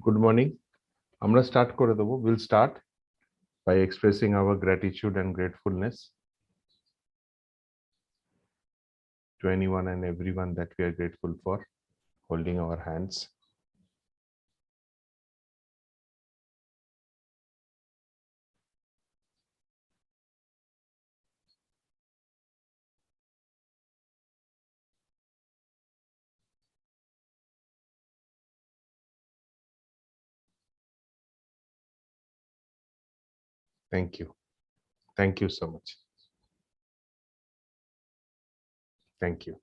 Good morning. আমরা start করে দেব. We'll start by expressing our gratitude and gratefulness to anyone and everyone that we are grateful for, holding our hands. Thank you. Thank you so much. Thank you.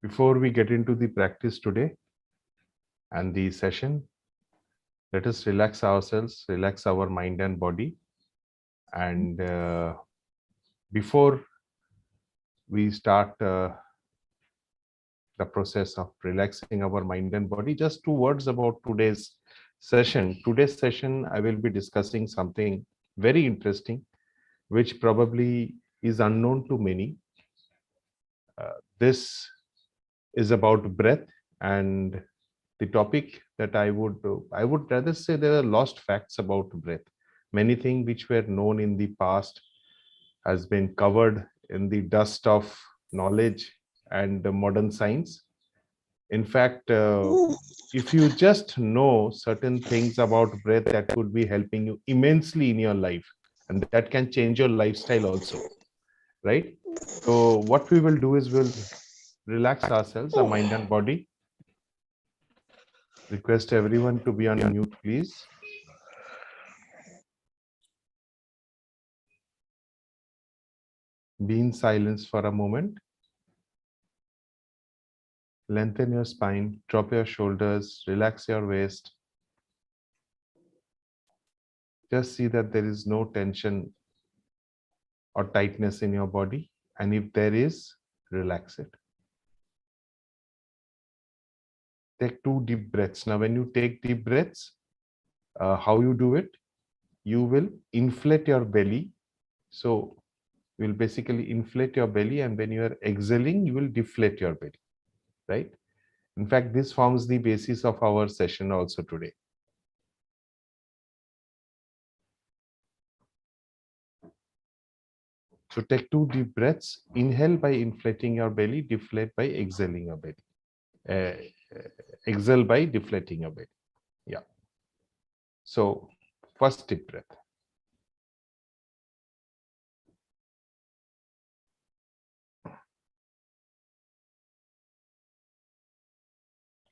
Before we get into the practice today and the session, let us relax ourselves, relax our mind and body. And before we start the process of relaxing our mind and body, just 2 words about today's session. Today's session, I will be discussing something very interesting, which probably is unknown to many. This is about breath, and the topic that I would rather say there are lost facts about breath. Many things which were known in the past has been covered in the dust of knowledge and modern science. In fact, if you just know certain things about breath, that could be helping you immensely in your life, and that can change your lifestyle also, right? So what we will do is we'll relax ourselves, our mind and body. Request everyone to be on mute, please. Be in silence for a moment. Lengthen your spine, drop your shoulders, relax your waist. Just see that there is no tension or tightness in your body, and if there is, relax it. Take 2 deep breaths. Now, when you take deep breaths, how you do it? You will inflate your belly. So you will basically inflate your belly, and when you are exhaling, you will deflate your belly, right? In fact, this forms the basis of our session also today. So take 2 deep breaths. Inhale by inflating your belly, deflate by exhaling your belly. Exhale by deflating your belly. Yeah. So first deep breath.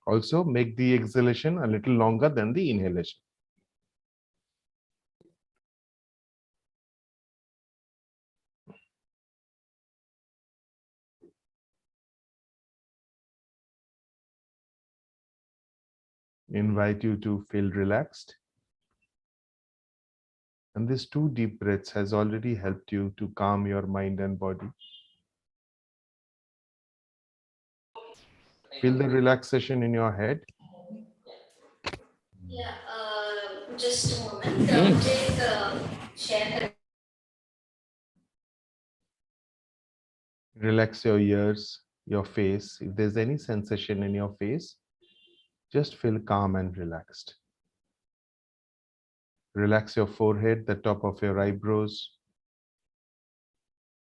Also make the exhalation a little longer than the inhalation. Invite you to feel relaxed. And these 2 deep breaths has already helped you to calm your mind and body. Feel the relaxation in your head. Yeah, just a moment. Share. Relax your ears, your face. If there's any sensation in your face, just feel calm and relaxed. Relax your forehead, the top of your eyebrows,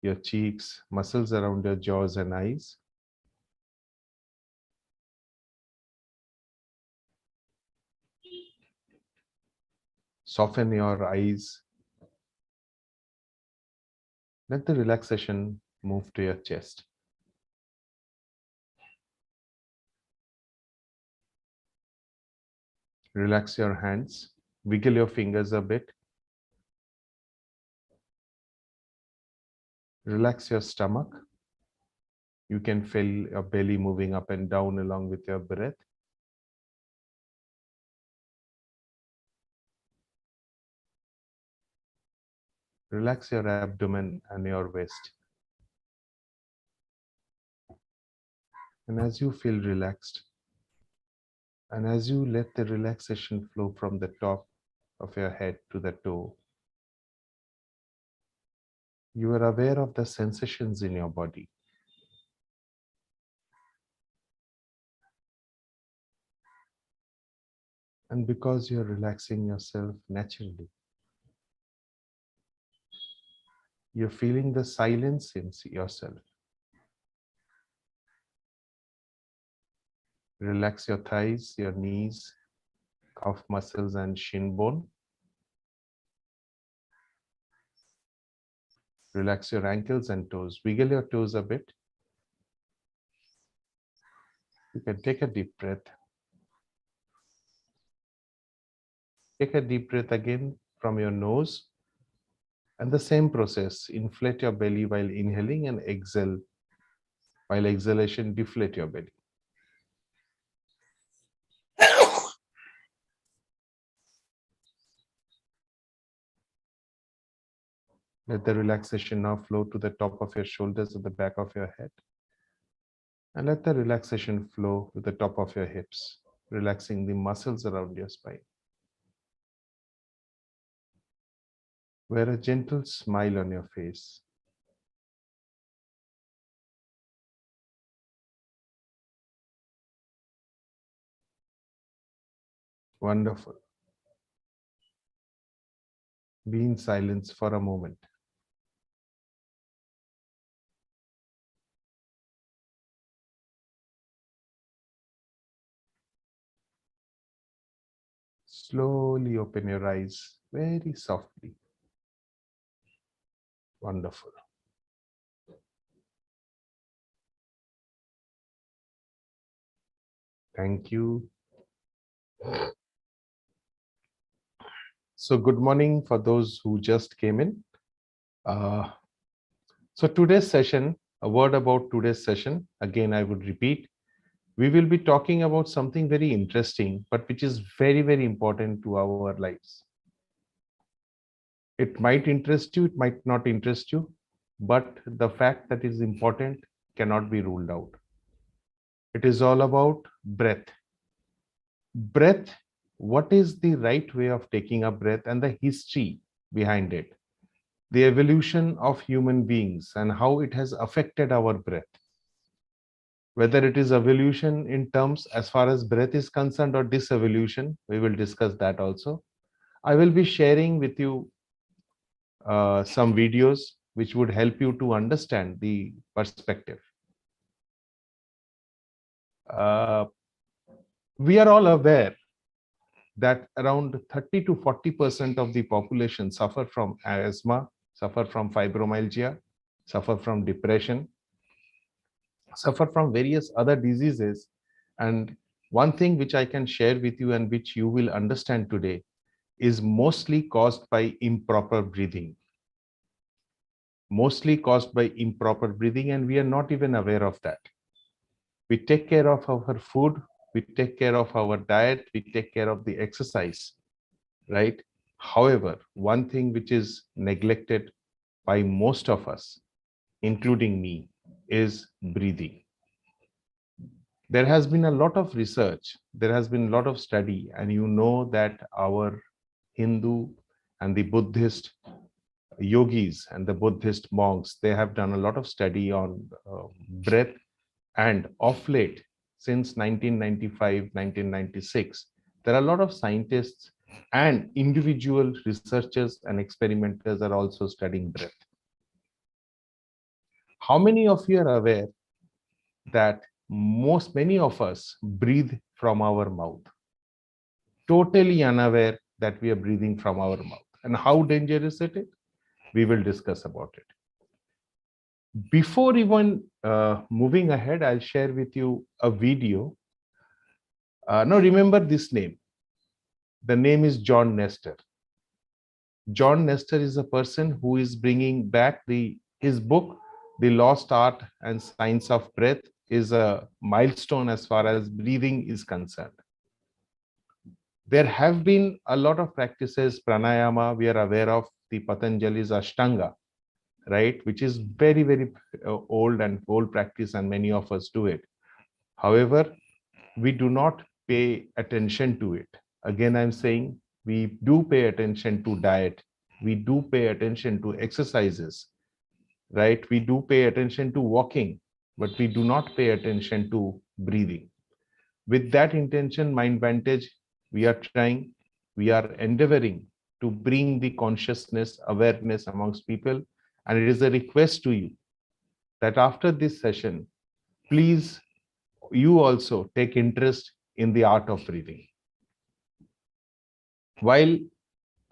your cheeks, muscles around your jaws and eyes. Soften your eyes. Let the relaxation move to your chest. Relax your hands. Wiggle your fingers a bit. Relax your stomach. You can feel your belly moving up and down along with your breath. Relax your abdomen and your waist. And as you feel relaxed, and as you let the relaxation flow from the top of your head to the toe, you are aware of the sensations in your body. And because you're relaxing yourself naturally, you're feeling the silence in yourself. Relax your thighs, your knees, calf muscles, and shin bone. Relax your ankles and toes. Wiggle your toes a bit. You can take a deep breath. Take a deep breath again from your nose. And the same process, inflate your belly while inhaling and exhale. While exhalation, deflate your belly. Let the relaxation now flow to the top of your shoulders at the back of your head. And let the relaxation flow to the top of your hips, relaxing the muscles around your spine. Wear a gentle smile on your face. Wonderful. Be in silence for a moment. Slowly open your eyes very softly. Wonderful. Thank you. So good morning for those who just came in. So today's session, a word about today's session. Again, I would repeat, we will be talking about something very interesting, but which is very, very important to our lives. It might interest you, it might not interest you, but the fact that is important cannot be ruled out. It is all about breath. Breath, what is the right way of taking a breath and the history behind it? The evolution of human beings and how it has affected our breath. Whether it is evolution in terms as far as breath is concerned or disevolution, we will discuss that also. I will be sharing with you some videos which would help you to understand the perspective. Uh, we are all aware that around 30 to 40% of the population suffer from asthma, suffer from fibromyalgia, suffer from depression, suffer from various other diseases. And one thing which I can share with you and which you will understand today is mostly caused by improper breathing. Mostly caused by improper breathing, and we are not even aware of that. We take care of our food, we take care of our diet, we take care of the exercise, right? However, one thing which is neglected by most of us, including me, is breathing. There has been a lot of research, there has been a lot of study, and you know that our Hindu and the Buddhist yogis and the Buddhist monks, they have done a lot of study on breath. And of late, since 1995, 1996, there are a lot of scientists and individual researchers and experimenters are also studying breath. How many of you are aware that many of us breathe from our mouth? Totally unaware that we are breathing from our mouth. And how dangerous it is? We will discuss about it. Before even moving ahead, I'll share with you a video. Now remember this name. The name is John Nestor. John Nestor is a person who is bringing back his book, The Lost Art and Science of Breath, is a milestone as far as breathing is concerned. There have been a lot of practices, pranayama, we are aware of the Patanjali's Ashtanga, right, which is very, very old and old practice, and many of us do it. However, we do not pay attention to it. Again, I'm saying we do pay attention to diet, we do pay attention to exercises, right? We do pay attention to walking, but we do not pay attention to breathing. With that intention, Mind Vantage we are trying, we are endeavoring to bring the consciousness, awareness amongst people. And it is a request to you that after this session, please, you also take interest in the art of breathing. While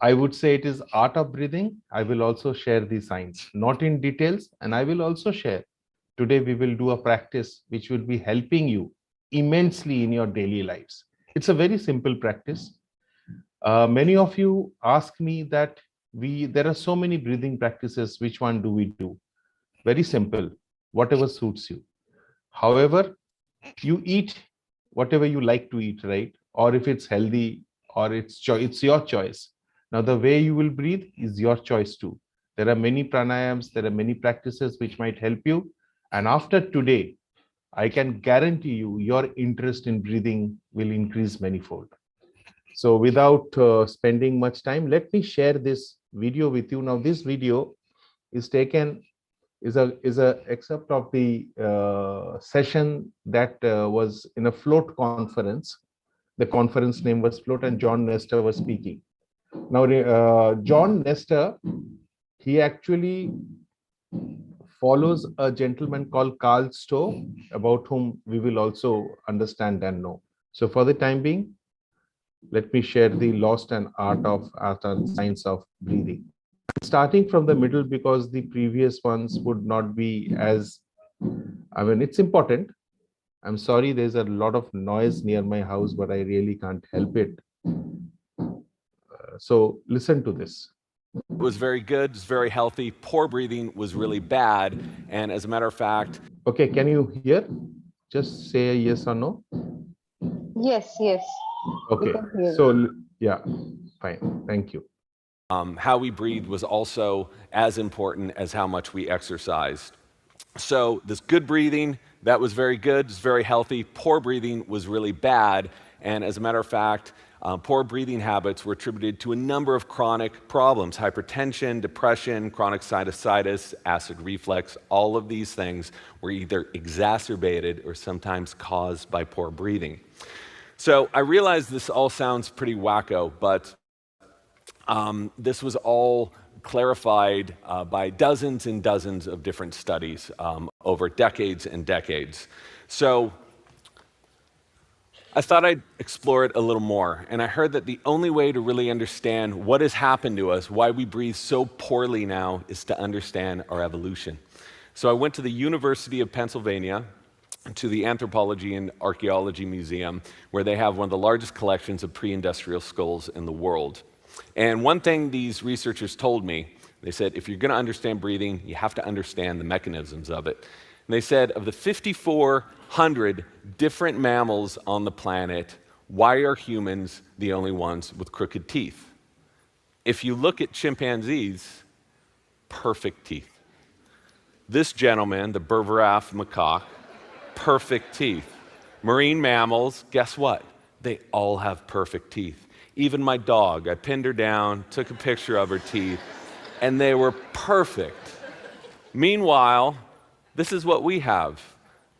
I would say it is art of breathing, I will also share the science, not in details, and I will also share. Today we will do a practice which will be helping you immensely in your daily lives. It's a very simple practice. Many of you ask me that there are so many breathing practices, which one do we do? Very simple, whatever suits you. However, you eat whatever you like to eat, right? Or if it's healthy, or it's your choice. Now the way you will breathe is your choice too. There are many pranayams, there are many practices which might help you. And after today, I can guarantee you your interest in breathing will increase manifold. So without spending much time, let me share this video with you. Now this video is taken, is a excerpt of the session that was in a float conference. The conference name was Float, and John Nestor was speaking. Now John Nestor, he actually follows a gentleman called Carl Stowe, about whom we will also understand and know. So for the time being, let me share the lost and art and science of breathing. Starting from the middle, because the previous ones would not be as, I mean, it's important. I'm sorry, there's a lot of noise near my house, but I really can't help it. So listen to this. Was very good, was very healthy. Poor breathing was really bad. And as a matter of fact... Okay, can you hear? Just say a yes or no. Yes, yes. Okay, so yeah, fine, thank you. How we breathe was also as important as how much we exercised. So this good breathing, that was very good, was very healthy. Poor breathing was really bad. And as a matter of fact, poor breathing habits were attributed to a number of chronic problems: hypertension, depression, chronic sinusitis, acid reflux. All of these things were either exacerbated or sometimes caused by poor breathing. So I realize this all sounds pretty wacko, but this was all clarified by dozens and dozens of different studies over decades and decades. So I thought I'd explore it a little more, and I heard that the only way to really understand what has happened to us, why we breathe so poorly now, is to understand our evolution. So I went to the University of Pennsylvania, to the Anthropology and Archaeology Museum, where they have one of the largest collections of pre-industrial skulls in the world. And one thing these researchers told me, they said, if you're going to understand breathing, you have to understand the mechanisms of it. And they said, of the 5,400 different mammals on the planet, why are humans the only ones with crooked teeth? If you look at chimpanzees, perfect teeth. This gentleman, the Bergerac macaque, perfect teeth. Marine mammals, guess what? They all have perfect teeth. Even my dog, I pinned her down, took a picture of her teeth, and they were perfect. Meanwhile, this is what we have.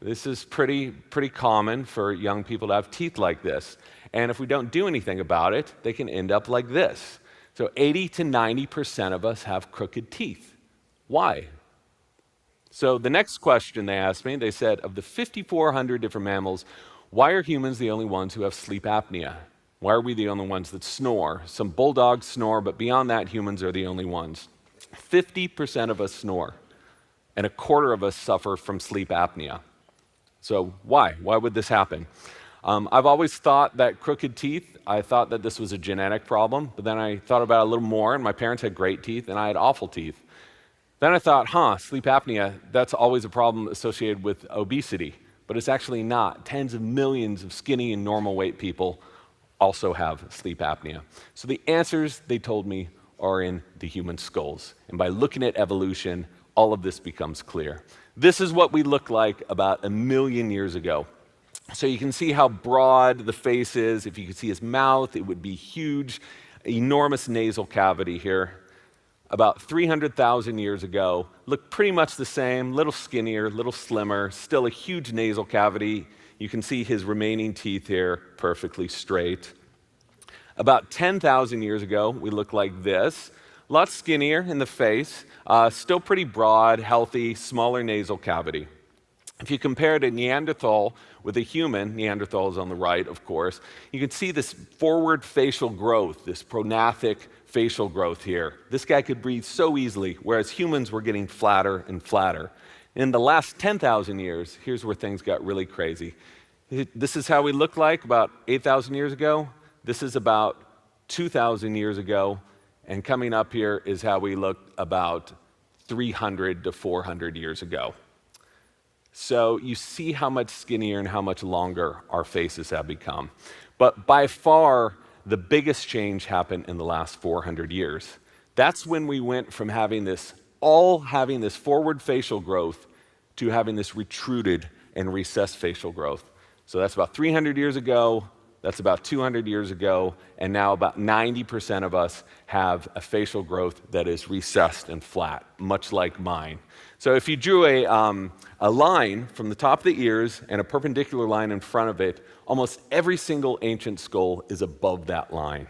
This is pretty common for young people to have teeth like this. And if we don't do anything about it, they can end up like this. So 80 to 90% of us have crooked teeth. Why? So the next question they asked me, they said, of the 5,400 different mammals, why are humans the only ones who have sleep apnea? Why are we the only ones that snore? Some bulldogs snore, but beyond that, humans are the only ones. 50% of us snore, and a quarter of us suffer from sleep apnea. So why? Why would this happen? I've always thought that crooked teeth, I thought that this was a genetic problem, but then I thought about it a little more, and my parents had great teeth, and I had awful teeth. Then I thought, sleep apnea, that's always a problem associated with obesity, but it's actually not. Tens of millions of skinny and normal weight people also have sleep apnea. So the answers, they told me, are in the human skulls. And by looking at evolution, all of this becomes clear. This is what we looked like about 1 million years ago. So you can see how broad the face is. If you could see his mouth, it would be huge, enormous nasal cavity here. About 300,000 years ago, looked pretty much the same, little skinnier, little slimmer, still a huge nasal cavity. You can see his remaining teeth here, perfectly straight. About 10,000 years ago, we looked like this. A lot skinnier in the face, still pretty broad, healthy, smaller nasal cavity. If you compare to Neanderthal with a human, Neanderthal is on the right, of course, you can see this forward facial growth, this prognathic facial growth here. This guy could breathe so easily, whereas humans were getting flatter and flatter. In the last 10,000 years, here's where things got really crazy. This is how we looked like about 8,000 years ago. This is about 2,000 years ago. And coming up here is how we looked about 300 to 400 years ago. So you see how much skinnier and how much longer our faces have become. But by far, the biggest change happened in the last 400 years. That's when we went from having this forward facial growth to having this retruded and recessed facial growth. So that's about 300 years ago, that's about 200 years ago, and now about 90% of us have a facial growth that is recessed and flat, much like mine. So if you drew a line from the top of the ears and a perpendicular line in front of it, almost every single ancient skull is above that line.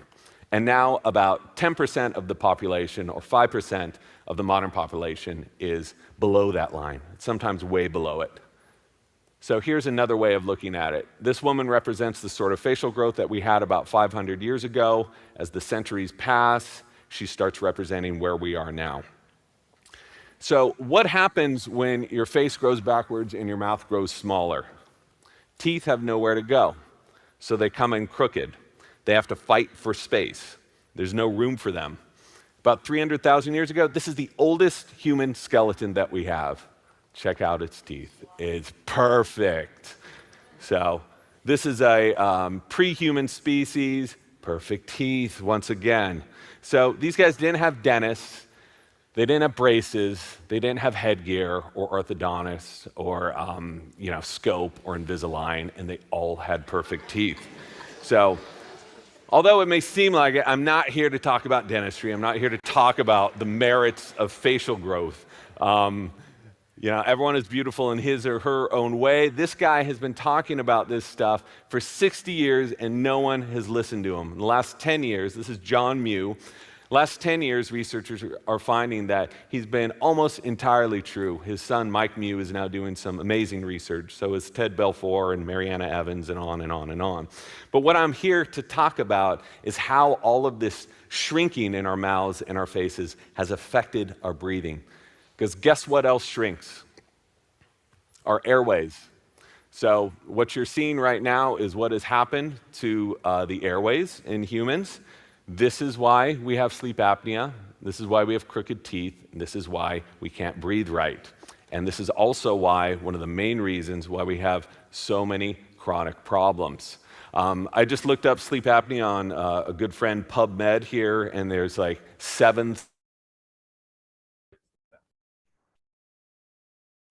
And now about 10% of the population, or 5% of the modern population, is below that line, sometimes way below it. So here's another way of looking at it. This woman represents the sort of facial growth that we had about 500 years ago. As the centuries pass, she starts representing where we are now. So what happens when your face grows backwards and your mouth grows smaller? Teeth have nowhere to go, so they come in crooked. They have to fight for space. There's no room for them. About 300,000 years ago, this is the oldest human skeleton that we have. Check out its teeth. It's perfect. So this is a pre-human species, perfect teeth once again. So these guys didn't have dentists, they didn't have braces, they didn't have headgear or orthodontists or scope or Invisalign, and they all had perfect teeth. So although it may seem like it, I'm not here to talk about dentistry. I'm not here to talk about the merits of facial growth. Everyone is beautiful in his or her own way. This guy has been talking about this stuff for 60 years and no one has listened to him. In the last 10 years, this is John Mew. Last 10 years, researchers are finding that he's been almost entirely true. His son, Mike Mew, is now doing some amazing research. So is Ted Belfour and Mariana Evans and on and on and on. But what I'm here to talk about is how all of this shrinking in our mouths and our faces has affected our breathing. Because guess what else shrinks? Our airways. So what you're seeing right now is what has happened to the airways in humans. This is why we have sleep apnea. This is why we have crooked teeth. And this is why we can't breathe right. And this is also why, one of the main reasons why we have so many chronic problems. I just looked up sleep apnea on a good friend PubMed here, and there's like 7. So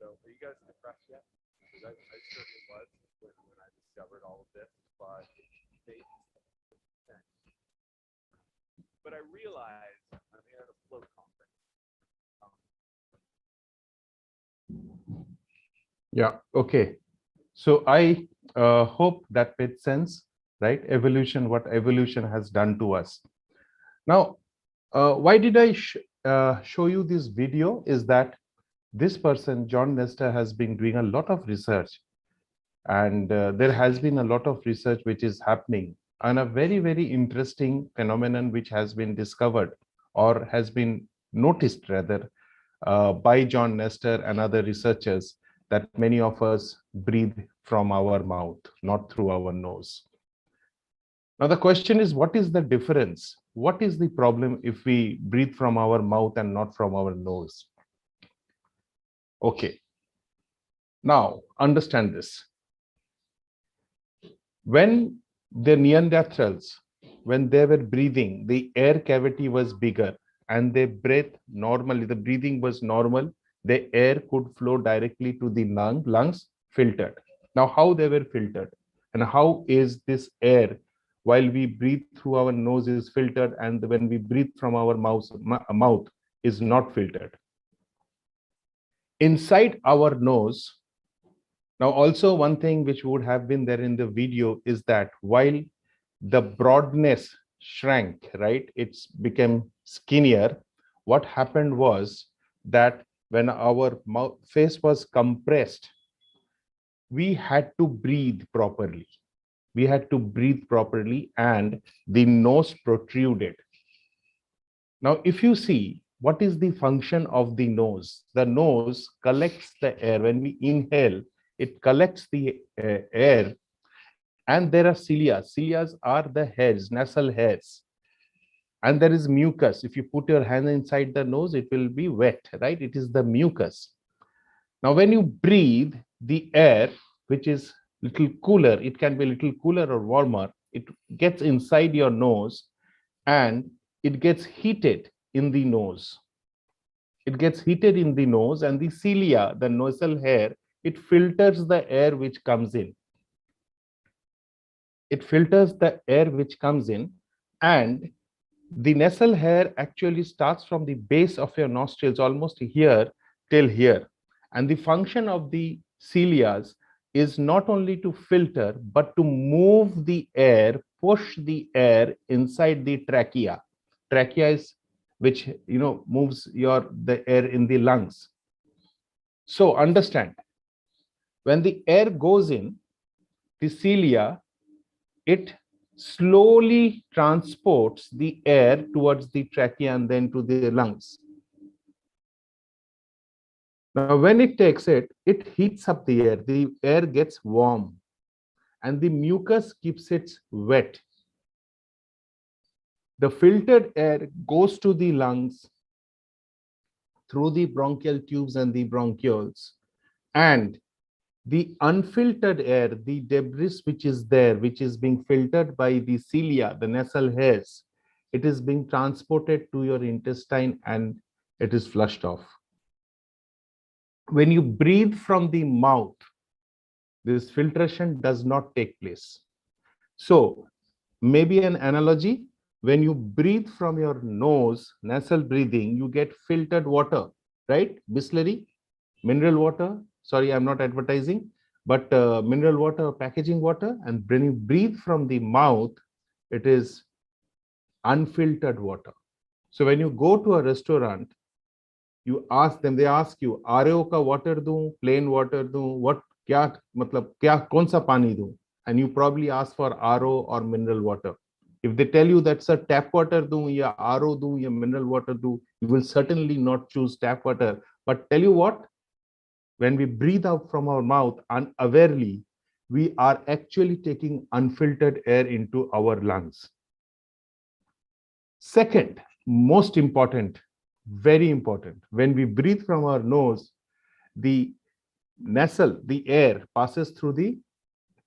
are you guys depressed yet? Because I certainly was when I discovered all of this, but I realized I'm here at a float conference. Yeah, okay. So I hope that made sense, right? Evolution, what evolution has done to us. Now, why did I show you this video is that this person, John Nestor, has been doing a lot of research, and there has been a lot of research which is happening on a very, very interesting phenomenon which has been discovered or has been noticed rather by John Nestor and other researchers, that many of us breathe from our mouth, not through our nose. Now the question is, what is the difference? What is the problem if we breathe from our mouth and not from our nose? Okay, now understand this. When the Neanderthals, when they were breathing, the air cavity was bigger and they breathed normally, the breathing was normal, the air could flow directly to the lungs, filtered. Now how they were filtered, and how is this air while we breathe through our nose is filtered, and when we breathe from our mouth is not filtered? Inside our nose. Now, also one thing which would have been there in the video is that while the broadness shrank, right? It's became skinnier. What happened was that when our face was compressed, we had to breathe properly. We had to breathe properly, and the nose protruded. Now, if you see, what is the function of the nose? The nose collects the air. When we inhale, it collects the air, and there are cilia. Cilia are the hairs, nasal hairs. And there is mucus. If you put your hand inside the nose, it will be wet, right? It is the mucus. Now, when you breathe, the air, which is little cooler, it can be a little cooler or warmer, it gets inside your nose and it gets heated in the nose. It gets heated in the nose, and the cilia, the nasal hair, it filters the air which comes in. It filters the air which comes in, and the nasal hair actually starts from the base of your nostrils, almost here till here. And the function of the cilia is not only to filter, but to move the air, push the air inside the trachea. Trachea is which moves the air in the lungs. So understand, when the air goes in, the cilia, it slowly transports the air towards the trachea and then to the lungs. Now, when it takes it, it heats up the air. The air gets warm, and the mucus keeps it wet. The filtered air goes to the lungs through the bronchial tubes and the bronchioles, and the unfiltered air, the debris which is there, which is being filtered by the cilia, the nasal hairs, it is being transported to your intestine and it is flushed off. When you breathe from the mouth, this filtration does not take place. So maybe an analogy, when you breathe from your nose, nasal breathing, you get filtered water, right? Bisleri, mineral water. Sorry, I'm not advertising, but mineral water, packaging water. And when you breathe from the mouth, it is unfiltered water. So when you go to a restaurant, you ask them, they ask you, RO ka water do, plain water do, what, kya, matlab, kya, kaun sa pani do? And you probably ask for RO or mineral water. If they tell you that's a tap water do, ya RO do, ya mineral water do, you will certainly not choose tap water. But tell you what, when we breathe out from our mouth unawarely, we are actually taking unfiltered air into our lungs. Second, most important, very important, when we breathe from our nose, the air passes through the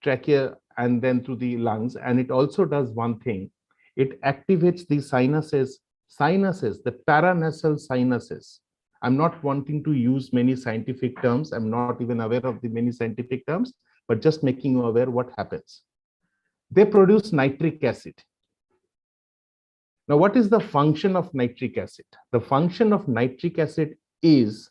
trachea and then through the lungs, and it also does one thing. It activates the sinuses, the paranasal sinuses. I'm not wanting to use many scientific terms. I'm not even aware of the many scientific terms, but just making you aware what happens. They produce nitric acid. Now, what is the function of nitric acid? The function of nitric acid is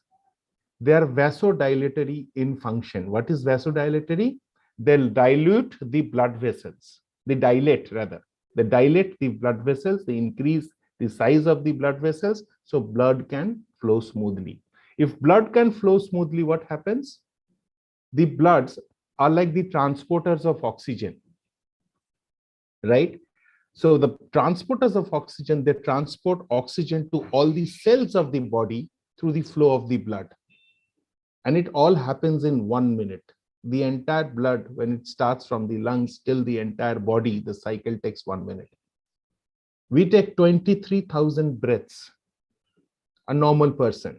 they are vasodilatory in function. What is vasodilatory? They'll dilute the blood vessels. They dilate rather. They dilate the blood vessels. They increase the size of the blood vessels so blood can flow smoothly. If blood can flow smoothly, what happens? The bloods are like the transporters of oxygen, right? So the transporters of oxygen, they transport oxygen to all the cells of the body through the flow of the blood. And it all happens in 1 minute. The entire blood, when it starts from the lungs till the entire body, the cycle takes 1 minute. We take 23,000 breaths, a normal person.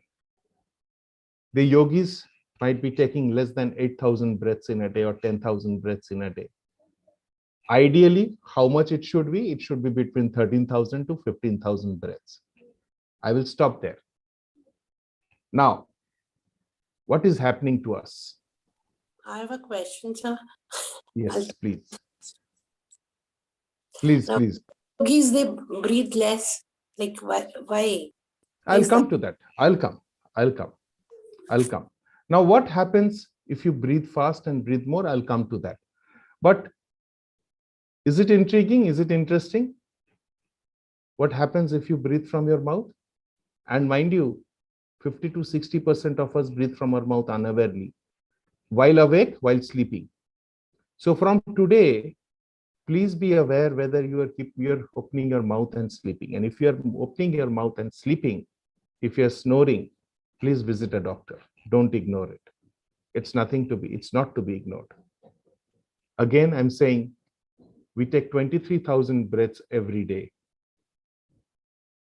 The yogis might be taking less than 8,000 breaths in a day or 10,000 breaths in a day. Ideally, how much it should be? It should be between 13,000 to 15,000 breaths. I will stop there. Now, what is happening to us? I have a question, sir. Yes, please. Please, Now, please. Yogis, they breathe less. Like, why? I'll come to that. I'll come. Now, what happens if you breathe fast and breathe more? I'll come to that. But is it intriguing? Is it interesting? What happens if you breathe from your mouth? And mind you, 50 to 60% of us breathe from our mouth unawarely, while awake, while sleeping. So from today, please be aware whether you're opening your mouth and sleeping. And if you're opening your mouth and sleeping, if you're snoring, please visit a doctor. Don't ignore it. It's not to be ignored. Again, I'm saying we take 23,000 breaths every day.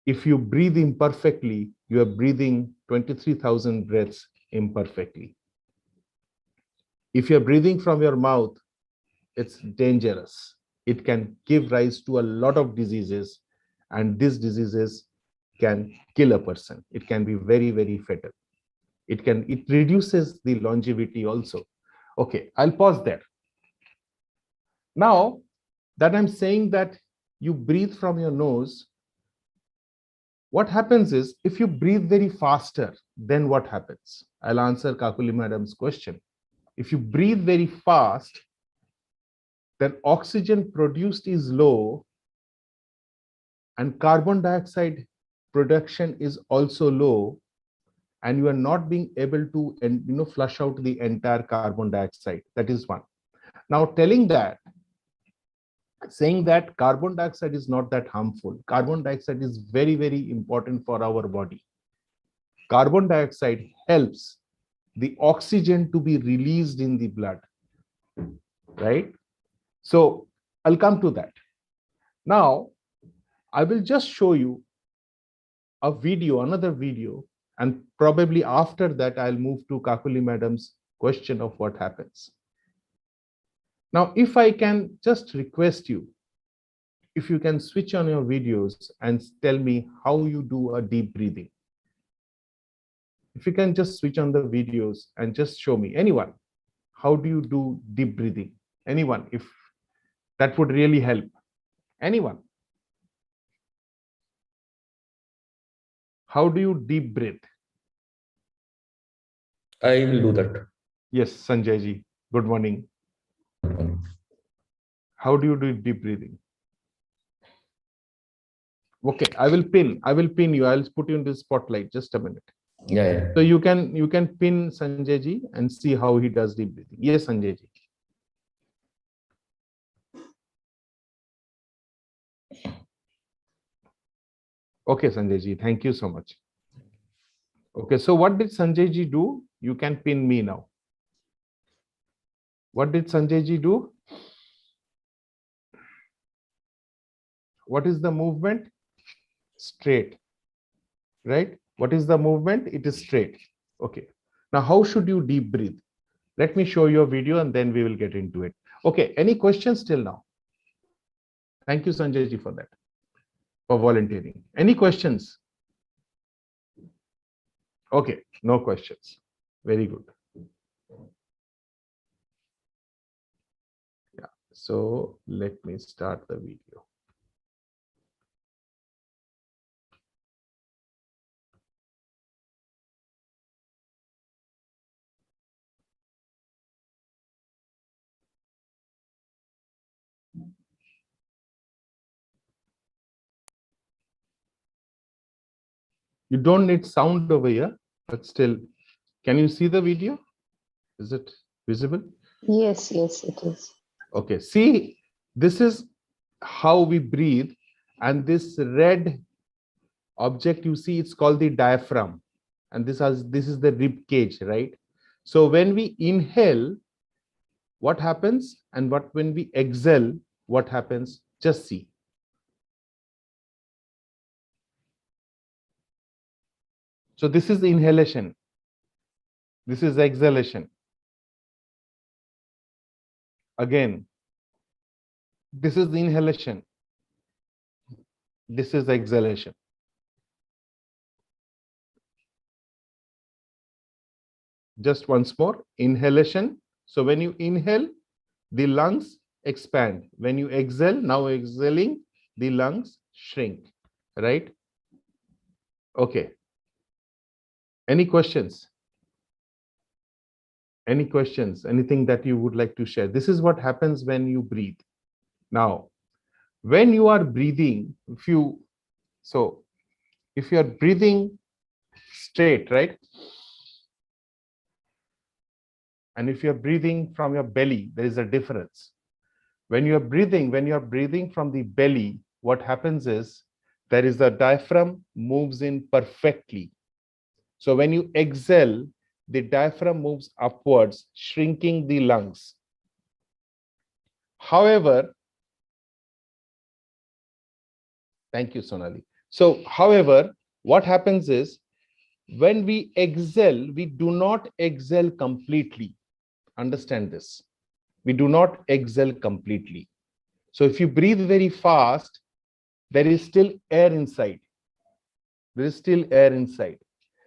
If you breathe imperfectly, you are breathing 23,000 breaths imperfectly. If you're breathing from your mouth, it's dangerous. It can give rise to a lot of diseases, and these diseases can kill a person. It can be very, very fatal. It reduces the longevity also. Okay, I'll pause there. Now that I'm saying that you breathe from your nose, what happens is if you breathe very faster, then what happens? I'll answer Kakuli madam's question. If you breathe very fast, then oxygen produced is low and carbon dioxide production is also low, and you are not being able to flush out the entire carbon dioxide. That is one. Now saying that carbon dioxide is not that harmful. Carbon dioxide is very, very important for our body. Carbon dioxide helps the oxygen to be released in the blood, right? So I'll come to that. Now, I will just show you a video, another video, and probably after that, I'll move to Kakuli madam's question of what happens. Now, if I can just request you, if you can switch on your videos and tell me how you do a deep breathing. If you can just switch on the videos and just show me, anyone, how do you do deep breathing? Anyone, if that would really help. Anyone? How do you deep breathe? I will do that. Yes, Sanjay ji. Good morning. How do you do deep breathing? Okay, I will pin you. I'll put you in the spotlight. Just a minute. Yeah. So you can pin Sanjay ji and see how he does deep breathing. Yes, Sanjay ji. Okay, Sanjay ji. Thank you so much. Okay, so what did Sanjay ji do? You can pin me now. What did Sanjay ji do? What is the movement? Straight, right? What is the movement? It is straight. Okay. Now, how should you deep breathe? Let me show you a video and then we will get into it. Okay. Any questions till now? Thank you, Sanjay ji, for that, for volunteering. Any questions? Okay. No questions. Very good. Yeah. So let me start the video. You don't need sound over here, but still, can you see the video? Is it visible? Yes, yes, it is. Okay, see, this is how we breathe, and this red object you see, it's called the diaphragm, and this is the rib cage, right? So when we inhale, what happens, and when we exhale, what happens? Just see. So this is inhalation. This is exhalation. Again, this is the inhalation. This is exhalation. Just once more, inhalation. So when you inhale, the lungs expand. When you exhale, now exhaling, the lungs shrink, right? Okay. Any questions? Any questions? Anything that you would like to share? This is what happens when you breathe. Now, when you are breathing, if you So if you're breathing straight, right? And if you're breathing from your belly, there is a difference. When you're breathing from the belly, what happens is there is the diaphragm moves in perfectly. So when you exhale, the diaphragm moves upwards, shrinking the lungs. However, thank you, Sonali. So, however, what happens is when we exhale, we do not exhale completely. Understand this. We do not exhale completely. So if you breathe very fast, there is still air inside. There is still air inside.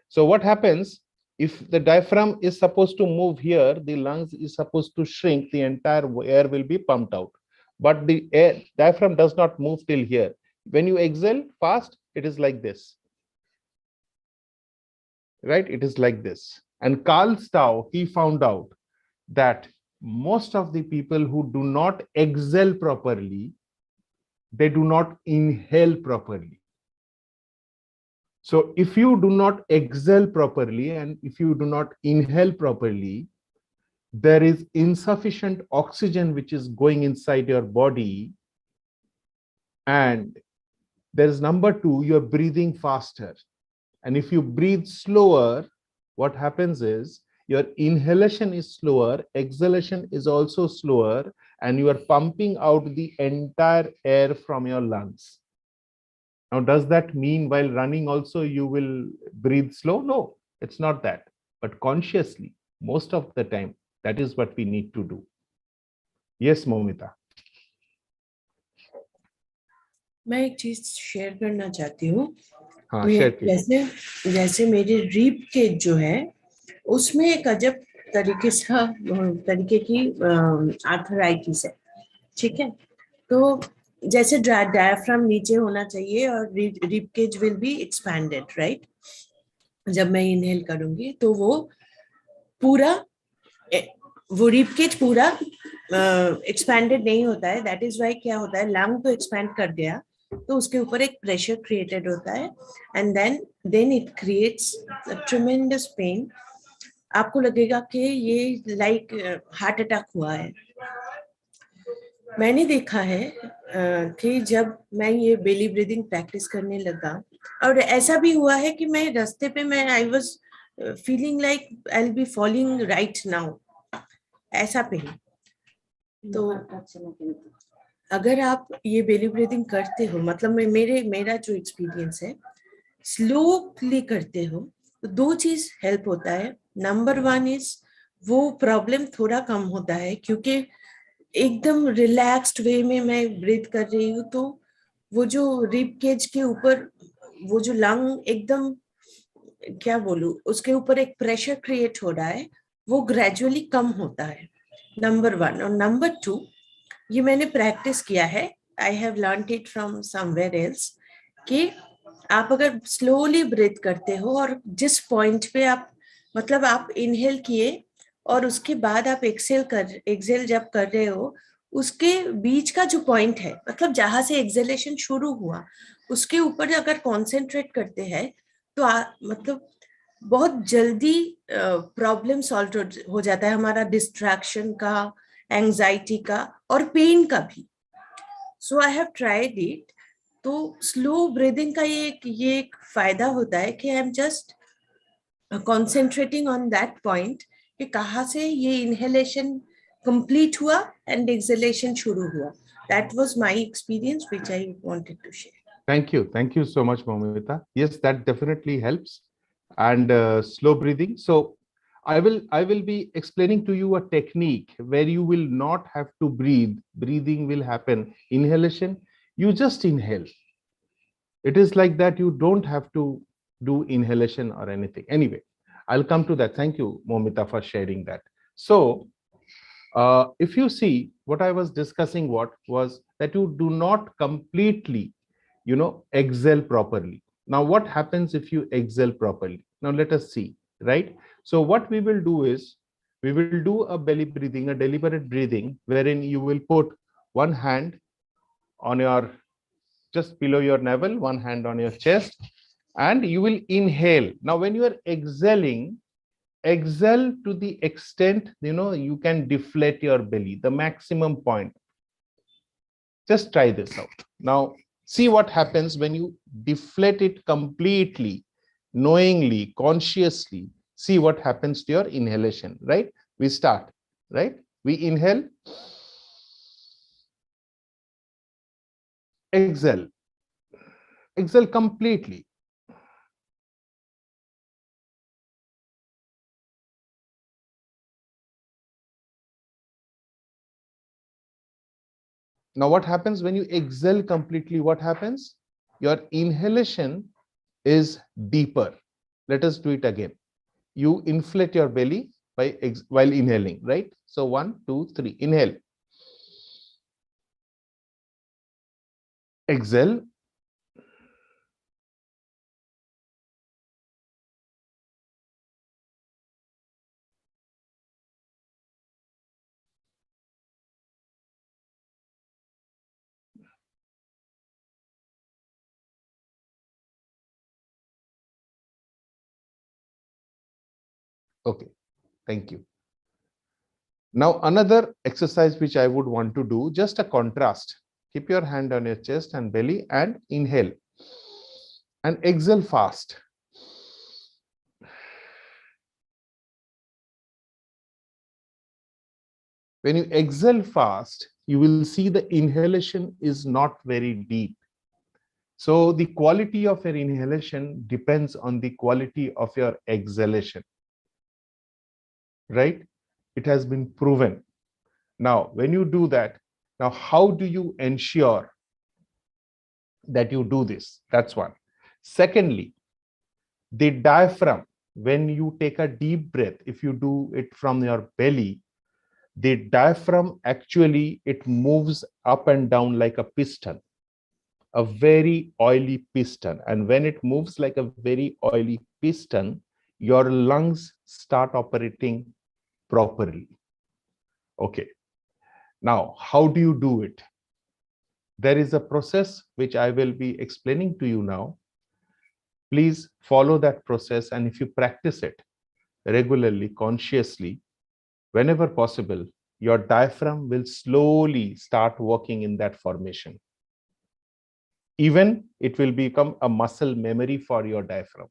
So what happens if the diaphragm is supposed to move here, the lungs is supposed to shrink, the entire air will be pumped out. But the diaphragm does not move till here. When you exhale fast, it is like this. Right? It is like this. And Carl Stau, he found out that most of the people who do not exhale properly, they do not inhale properly. So if you do not exhale properly and if you do not inhale properly, there is insufficient oxygen which is going inside your body. And there is number two, you're breathing faster. And if you breathe slower, what happens is your inhalation is slower, exhalation is also slower, and you are pumping out the entire air from your lungs. Now, does that mean while running also you will breathe slow? No, it's not that. But consciously, most of the time, that is what we need to do. Yes, Momita. मैं एक चीज share करना चाहती हूँ। हाँ, share कीजिए। जैसे मेरे रीप केज जो है उसमें एक अजब तरीके की आर्थराइटिस है, ठीक है। तो जैसे डायफ्राम नीचे होना चाहिए और rib cage will be expanded, right. जब मैं इनहेल करूंगी तो वो रीप केज पूरा एक्सपैंडेड नहीं होता है। दैट इज वाई क्या होता है, लंग तो एक्सपैंड कर गया तो उसके ऊपर एक प्रेशर क्रिएटेड होता है and then it creates tremendous pain. आपको लगेगा कि ये लाइक हार्ट अटैक हुआ है। मैंने देखा है कि जब मैं ये बेली ब्रीदिंग प्रैक्टिस करने लगा, और ऐसा भी हुआ है कि मैं रास्ते पे I was feeling like I will be falling right now, ऐसा पेन। तो अगर आप ये बेली ब्रीदिंग करते हो, मतलब मेरा जो एक्सपीरियंस है, स्लोली करते हो तो दो चीज हेल्प होता है। नंबर वन इज वो प्रॉब्लम थोड़ा कम होता है, क्योंकि एकदम रिलैक्स्ड वे में मैं ब्रीथ कर रही हूँ तो वो जो रिब केज के ऊपर वो जो लंग एकदम क्या बोलूं उसके ऊपर एक प्रेशर क्रिएट हो रहा है, वो ग्रेजुअली कम होता है, नंबर वन। और नंबर टू, ये मैंने प्रैक्टिस किया है, I have learned it from somewhere else, कि आप अगर स्लोली ब्रीथ करते हो और जिस पॉइंट पे आप मतलब आप इनहेल किए और उसके बाद आप एक्सेल जब कर रहे हो, उसके बीच का जो पॉइंट है, मतलब जहां से एक्सेलेशन शुरू हुआ उसके ऊपर अगर कॉन्सेंट्रेट करते हैं तो मतलब बहुत जल्दी प्रॉब्लम सॉल्व हो जाता है हमारा, डिस्ट्रैक्शन का, एंजाइटी का और पेन का भी। So I have tried it. तो स्लो ब्रीदिंग का ये एक फायदा होता है कि I am just concentrating on that point कि कहाँ से ये इनहेलेशन कंप्लीट हुआ एंड एक्सहेलेशन शुरू हुआ। That was my experience which I wanted to share. Thank you so much, Momita. Yes, that definitely helps. And slow breathing. So I will be explaining to you a technique where you will not have to breathe. Breathing will happen. Inhalation, you just inhale. It is like that. You don't have to do inhalation or anything. Anyway, I'll come to that. Thank you, Momita, for sharing that. So if you see what I was discussing, what was that you do not completely, exhale properly. Now, what happens if you exhale properly? Now, let us see, right? So what we will do is we will do a belly breathing, a deliberate breathing, wherein you will put one hand on your just below your navel, one hand on your chest, and you will inhale. Now, when you are exhaling, exhale to the extent, you can deflate your belly, the maximum point. Just try this out. Now, see what happens when you deflate it completely, knowingly, consciously. See what happens to your inhalation, right? We start, right? We inhale, exhale, exhale completely. Now, what happens when you exhale completely? What happens? Your inhalation is deeper. Let us do it again. You inflate your belly while inhaling, right? So 1, 2, 3, inhale. Exhale. Okay, thank you. Now, another exercise which I would want to do, just a contrast. Keep your hand on your chest and belly and inhale. And exhale fast. When you exhale fast, you will see the inhalation is not very deep. So the quality of your inhalation depends on the quality of your exhalation, right? It has been proven. Now, when you do that, now how do you ensure that you do this? That's one. Secondly, the diaphragm, when you take a deep breath, if you do it from your belly, the diaphragm actually, it moves up and down like a piston, a very oily piston. And when it moves like a very oily piston, your lungs start operating properly. Okay. Now, how do you do it? There is a process which I will be explaining to you now. Please follow that process, and if you practice it regularly, consciously, whenever possible, your diaphragm will slowly start working in that formation. Even it will become a muscle memory for your diaphragm.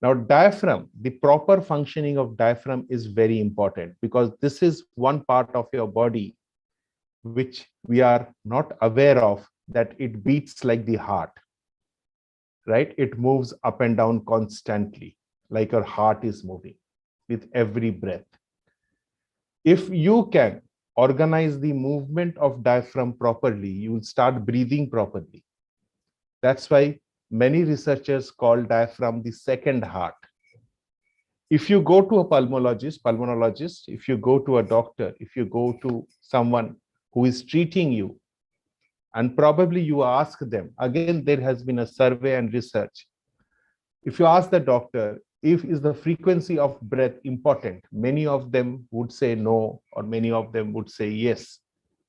Now, diaphragm, the proper functioning of diaphragm is very important, because this is one part of your body which we are not aware of, that it beats like the heart, right? It moves up and down constantly, like your heart is moving with every breath. If you can organize the movement of diaphragm properly, you will start breathing properly. That's why many researchers call diaphragm the second heart. If you go to a pulmonologist, if you go to a doctor, if you go to someone who is treating you, and probably you ask them, again, there has been a survey and research. If you ask the doctor, is the frequency of breath important? Many of them would say no, or many of them would say yes.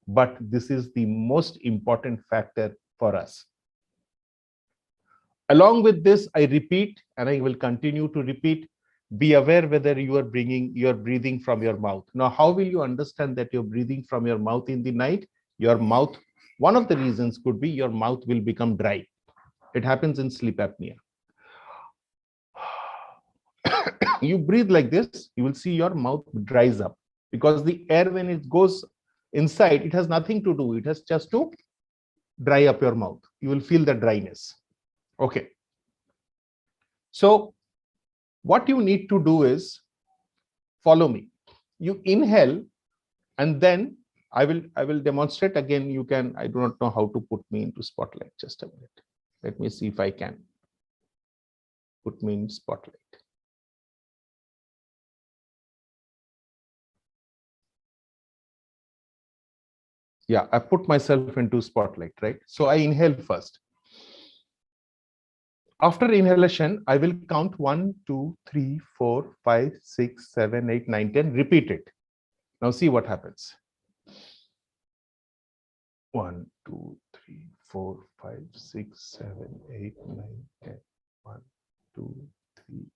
But this is the most important factor for us. Along with this, I repeat, and I will continue to repeat, be aware whether you are breathing from your mouth. Now, how will you understand that you're breathing from your mouth in the night? Your mouth, one of the reasons could be your mouth will become dry. It happens in sleep apnea. You breathe like this, you will see your mouth dries up, because the air, when it goes inside, it has nothing to do. It has just to dry up your mouth. You will feel the dryness. Okay. So what you need to do is follow me. You inhale, and then I will demonstrate again. You can, I do not know how to put me into spotlight. Just a minute. Let me see if I can put me in spotlight. Yeah, I put myself into spotlight, right? So I inhale first. After inhalation, I will count 1, 2, 3, 4, 5, 6, 7, 8, 9, 10. Repeat it. Now see what happens. 1, 2, 3, 4, 5, 6, 7, 8, 9, 10. 1, 2, 3,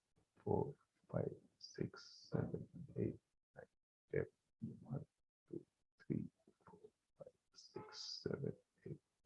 4, 5, 6, 7, 8, 9, 10. 1, 2, 3, 4, 5, 6, 7, 8, 9, 6, 7.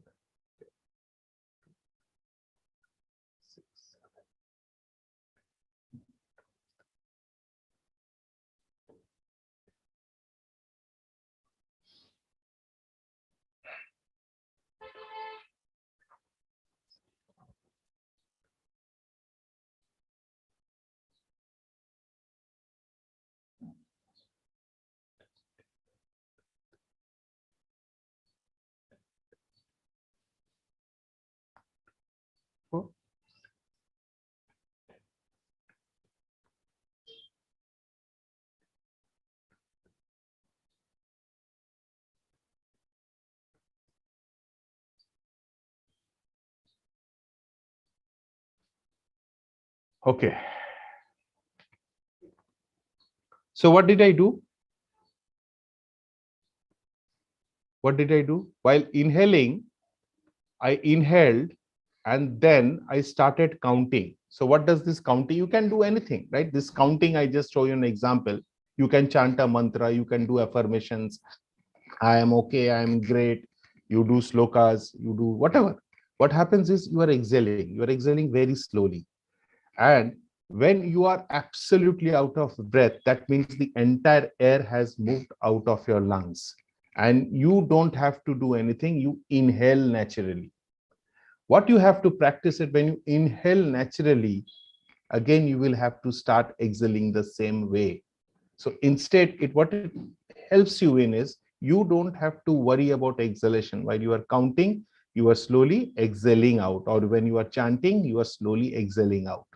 Okay. So what did I do? What did I do? While inhaling, I inhaled and then I started counting. So what does this counting? You can do anything, right? This counting, I just show you an example. You can chant a mantra, you can do affirmations. I am okay, I am great. You do slokas, you do whatever. What happens is you are exhaling. You are exhaling very slowly. And when you are absolutely out of breath, that means the entire air has moved out of your lungs. And you don't have to do anything. You inhale naturally. What you have to practice it when you inhale naturally, again, you will have to start exhaling the same way. So instead, what it helps you in is you don't have to worry about exhalation. While you are counting, you are slowly exhaling out, or when you are chanting, you are slowly exhaling out.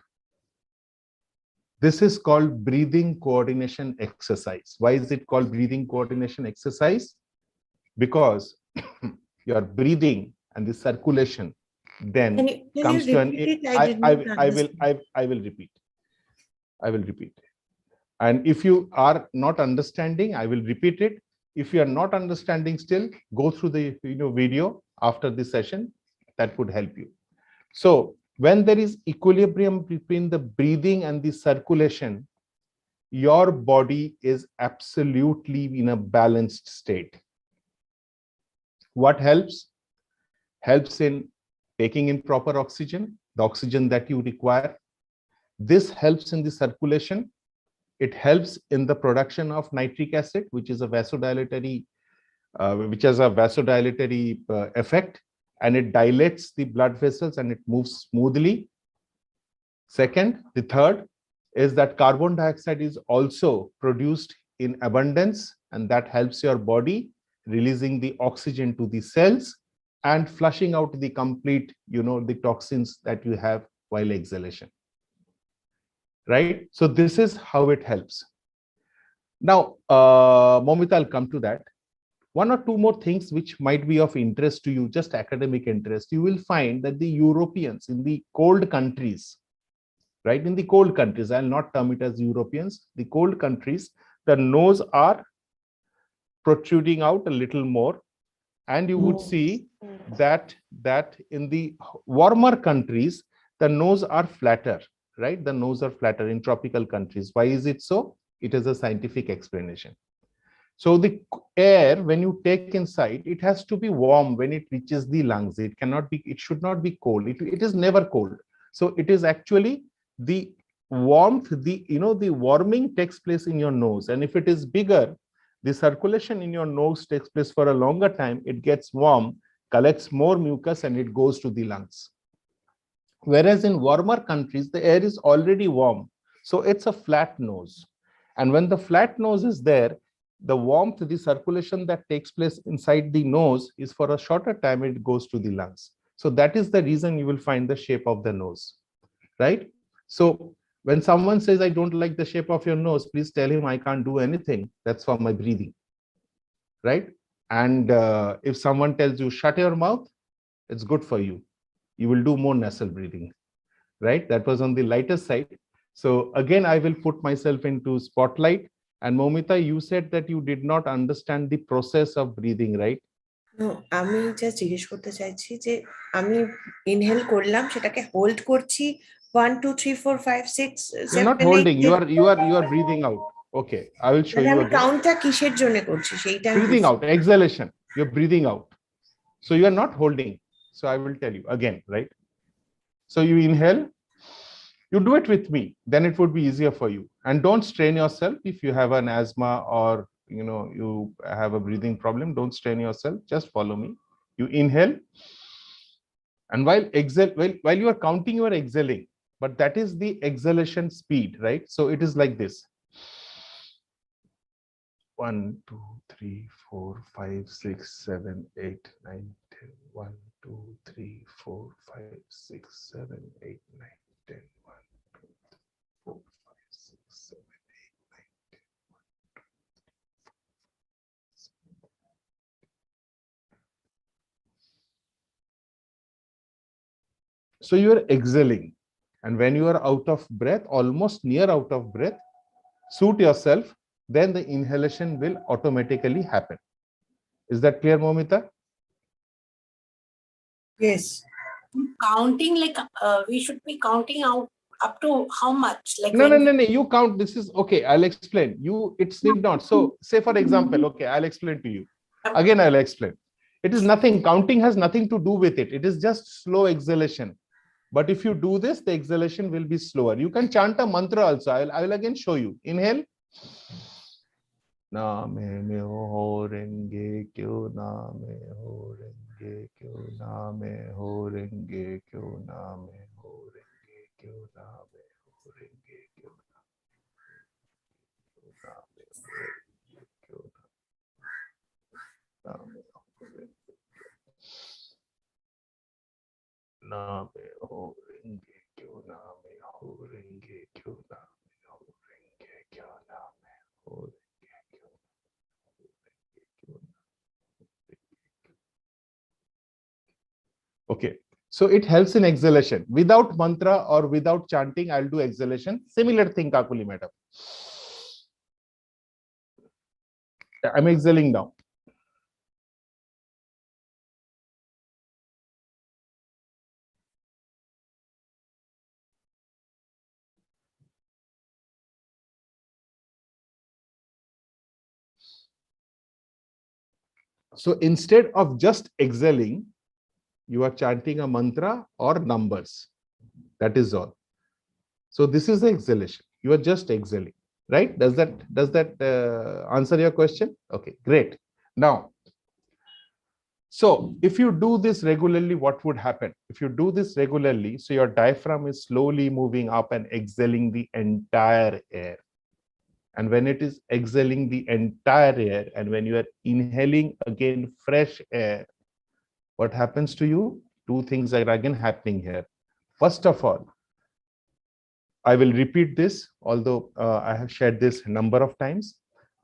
This is called breathing coordination exercise. Why is it called breathing coordination exercise? Because your breathing and the circulation then Can comes you to an repeat it? I did not understand. I will repeat. I will repeat. And if you are not understanding, I will repeat it. If you are not understanding still, go through the video after this session. That would help you. So when there is equilibrium between the breathing and the circulation, your body is absolutely in a balanced state. What helps? Helps in taking in proper oxygen, the oxygen that you require. This helps in the circulation. It helps in the production of nitric acid, which is a vasodilatory, effect, and it dilates the blood vessels and it moves smoothly. Second, the third is that carbon dioxide is also produced in abundance, and that helps your body releasing the oxygen to the cells and flushing out the complete, the toxins that you have while exhalation. Right? So this is how it helps. Now, Momita, I'll come to that. One or two more things which might be of interest to you, just academic interest. You will find that the Europeans in the cold countries, right? In the cold countries, I'll not term it as Europeans, the cold countries, the nose are protruding out a little more. And you would see that in the warmer countries, the nose are flatter, right? The nose are flatter in tropical countries. Why is it so? It is a scientific explanation. So the air, when you take inside, it has to be warm when it reaches the lungs. It should not be cold. It is never cold. So it is actually the warmth, the warming takes place in your nose. And if it is bigger, the circulation in your nose takes place for a longer time. It gets warm, collects more mucus, and it goes to the lungs. Whereas in warmer countries, the air is already warm. So it's a flat nose. And when the flat nose is there, the warmth, the circulation that takes place inside the nose is for a shorter time, it goes to the lungs. So that is the reason you will find the shape of the nose, right? So when someone says, I don't like the shape of your nose, please tell him I can't do anything. That's for my breathing, right? And if someone tells you, shut your mouth, it's good for you. You will do more nasal breathing, right? That was on the lighter side. So again, I will put myself into spotlight. And Momita, you said that you did not understand the process of breathing, right? No, আমি just জিজ্ঞেস করতে চাইছি যে আমি inhale করলাম, সেটাকে hold করছি 1 2 3 4 5 6 You're 7 not 8 holding. 10, You are breathing out. Okay, I will show মানে you আমি again. কাউন্টটা কিসের জন্য করছি সেইটা আমি Breathing বুঝতে out, exhalation. You're breathing out. So you are not holding. So I will tell you again, right? So you inhale. You do it with me, then it would be easier for you. And don't strain yourself. If you have an asthma or you have a breathing problem, don't strain yourself. Just follow me. You inhale, and while exhale, while you are counting, you are exhaling, but that is the exhalation speed, right? So it is like this: 1 2 3 4 5 6 7 8 9 10 1 2 3 4 5 6 7 8 9 10 1 2 4 5 6 7 8 9 10 So you are exhaling, and when you are out of breath, almost near out of breath, suit yourself, then the inhalation will automatically happen. Is that clear, Momita? Yes. Counting, like we should be counting out up to how much? Like No, when no. You count. This is okay. I'll explain. It's need not. So, say for example, okay, I'll explain to you. Again, I'll explain. It is nothing. Counting has nothing to do with it. It is just slow exhalation. But if you do this, the exhalation will be slower. You can chant a mantra also. I will again show you. Inhale. नामे में हो रेंगे क्यों नामे हो रेंगे क्यों नामे हो रेंगे क्यों नामे हो रेंगे क्यों नामे हो रेंगे क्यों नामे हो नामे हो नामे हो रेंगे क्यों नामे हो रेंगे क्यों नामे हो रेंगे क्यों नामे हो Okay, so it helps in exhalation. Without mantra or without chanting, I'll do exhalation. Similar thing, Kakuli madam. I'm exhaling now. So instead of just exhaling, you are chanting a mantra or numbers. That is all. So this is the exhalation. You are just exhaling, right? Does that answer your question? Okay, great. Now, so if you do this regularly, what would happen? If you do this regularly, so your diaphragm is slowly moving up and exhaling the entire air. And when it is exhaling the entire air, and when you are inhaling again fresh air, what happens to you? Two things are again happening here. First of all, I will repeat this, although I have shared this a number of times,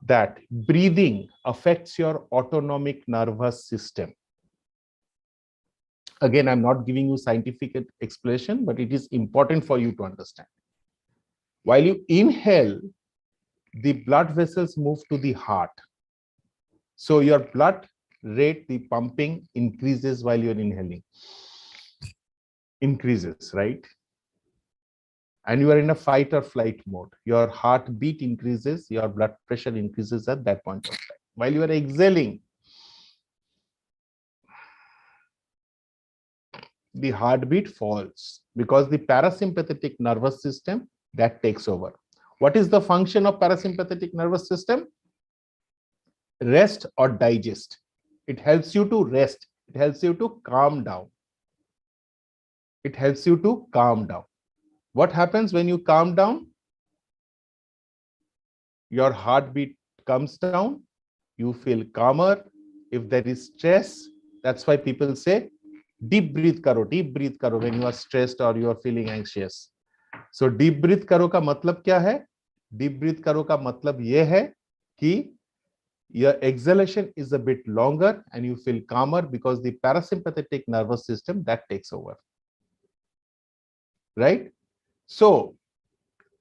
that breathing affects your autonomic nervous system. Again, I'm not giving you scientific explanation, but it is important for you to understand. While you inhale, the blood vessels move to the heart. So your blood rate, the pumping increases while you're inhaling. Increases, right? And you are in a fight or flight mode. Your heartbeat increases, your blood pressure increases at that point of time. While you are exhaling, the heartbeat falls because the parasympathetic nervous system that takes over. What is the function of parasympathetic nervous system? Rest or digest. It helps you to rest. It helps you to calm down. It helps you to calm down. What happens when you calm down? Your heartbeat comes down. You feel calmer. If there is stress, that's why people say, deep breathe karo when you are stressed or you are feeling anxious. So deep breathe karo का मतलब क्या है? Deep breathe karo का मतलब ये है कि your exhalation is a bit longer and you feel calmer because the parasympathetic nervous system that takes over. Right? So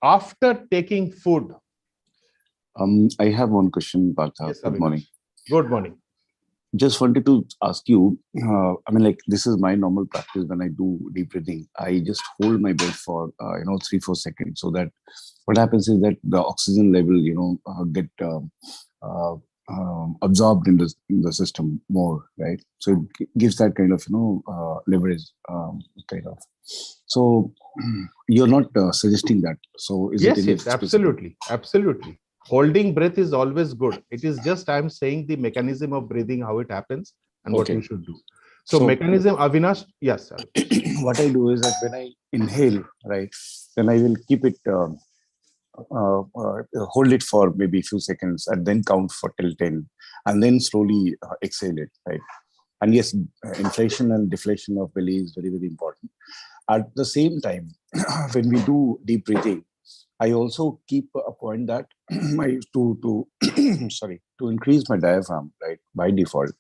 after taking food. I have one question, Partha. Yes, Good morning. Good morning. just wanted to ask you, I mean, like, this is my normal practice when I do deep breathing. I just hold my breath for, 3-4 seconds, so that what happens is that the oxygen level, get uh, absorbed in the system more, right? So it gives that kind of, leverage, kind of. So you're not suggesting that. So is it Yes, any yes, specific? absolutely. Absolutely. Holding breath is always good. It is just I'm saying the mechanism of breathing, how it happens and what Okay. you should do. So So- mechanism, Avinash, yes, sir. What I do is that when I inhale, right, then I will keep it, hold it for maybe a few seconds and then count for till 10 and then slowly exhale it, right? And yes, inflation and deflation of belly is very, very important. At the same time, when we do deep breathing, I also keep a point that to to increase my diaphragm, right, by default.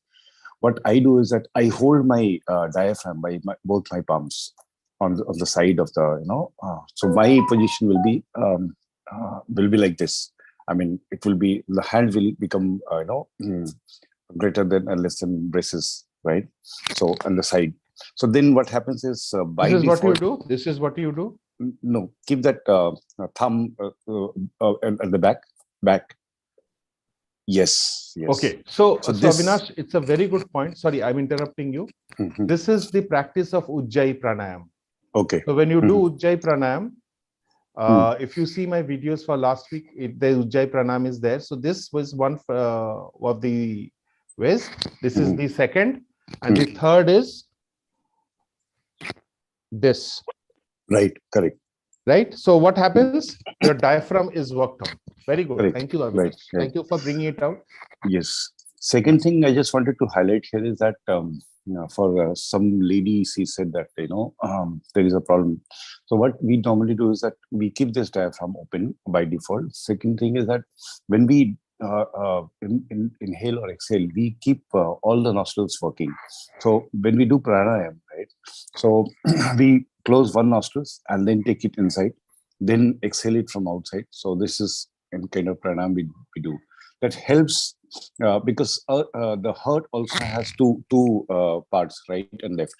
What I do is that I hold my diaphragm by both my palms on the side of the, so my position will be like this. I mean, it will be, the hand will become, greater than or less than braces, right? So on the side. So then what happens is by This is default. what you do. This is what you do. No, keep that thumb at the back. Yes. Okay. So this, Avinash, it's a very good point. Sorry, I'm interrupting you. Mhm. This is the practice of Ujjayi Pranayama. Okay. So when you do Ujjayi Pranayama, if you see my videos for last week, the Ujjayi Pranayama is there. So this was one of the ways. This is the second. And the third is this. Right, correct. Right. So what happens? Your diaphragm is worked on. Very good. Correct. Thank you, Avinash. Right. Thank you for bringing it out. Yes. Second thing I just wanted to highlight here is that for some ladies, he said that there is a problem. So what we normally do is that we keep this diaphragm open by default. Second thing is that when we inhale or exhale, we keep all the nostrils working. So when we do pranayama, right? So we close one nostrils and then take it inside, then exhale it from outside. So this is in kind of pranayama we do. That helps because the heart also has two parts, right and left.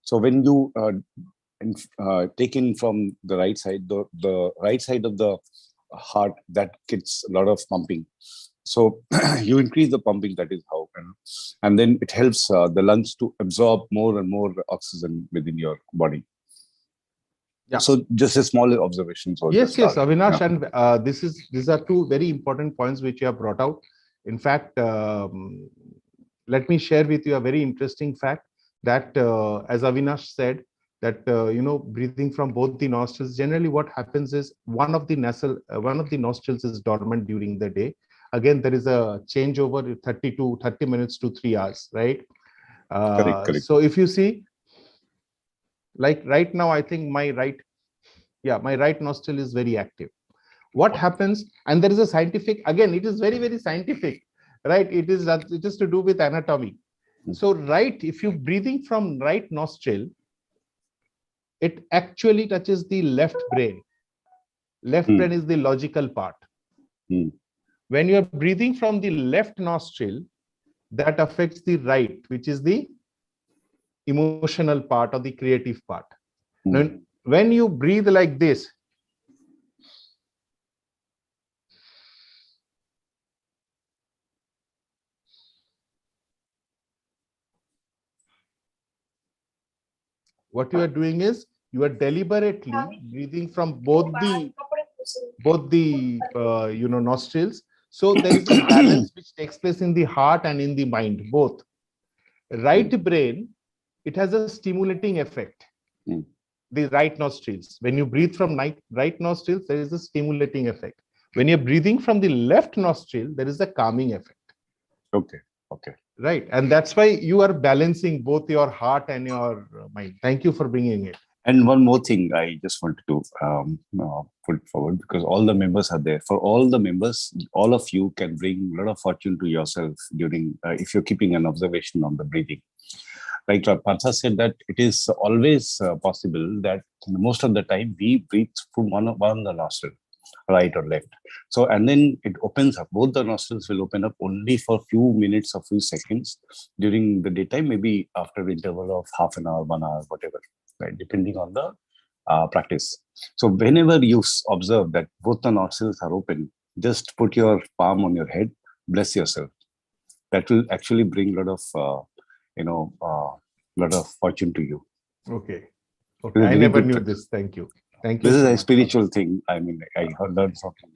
So when you take in from the right side, the right side of the heart, that gets a lot of pumping. So you increase the pumping, that is how, and then it helps the lungs to absorb more and more oxygen within your body. Yeah. So just a small observation. So Yes, Avinash, yeah. and these are two very important points which you have brought out. In fact, let me share with you a very interesting fact that, as Avinash said, that breathing from both the nostrils. Generally, what happens is one of the nostrils is dormant during the day. Again, there is a changeover 30 minutes to 3 hours, right? Correct. So if you see, like right now, I think my right nostril is very active. What happens? And there is a scientific, again, it is very, very scientific, right? It is to do with anatomy. So if you're breathing from right nostril, it actually touches the left brain. Left brain is the logical part. When you're breathing from the left nostril, that affects the right, which is the emotional part or the creative part. Now, when you breathe like this, what you are doing is you are deliberately breathing from both the nostrils. So there is a balance which takes place in the heart and in the mind, both. Right brain, it has a stimulating effect. The right nostrils, when you breathe from right nostrils, there is a stimulating effect. When you're breathing from the left nostril, there is a calming effect. Okay. Right. And that's why you are balancing both your heart and your mind. Thank you for bringing it. And one more thing I just wanted to put forward, because all the members are there. For all the members, all of you can bring a lot of fortune to yourself during, if you're keeping an observation on the breathing. Like Partha said, that it is always possible that most of the time we breathe from one of the nostril. right or left. So, and then it opens up, both the nostrils will open up only for few minutes or few seconds during the daytime, maybe after an interval of half an hour, 1 hour, whatever, right, depending on the practice. So whenever you observe that both the nostrils are open, just put your palm on your head, bless yourself. That will actually bring a lot of, lot of fortune to you. Okay. It's Okay. a I very never good knew practice. this. Thank you. Thank you This is so a much. spiritual thing. I mean, I learned something.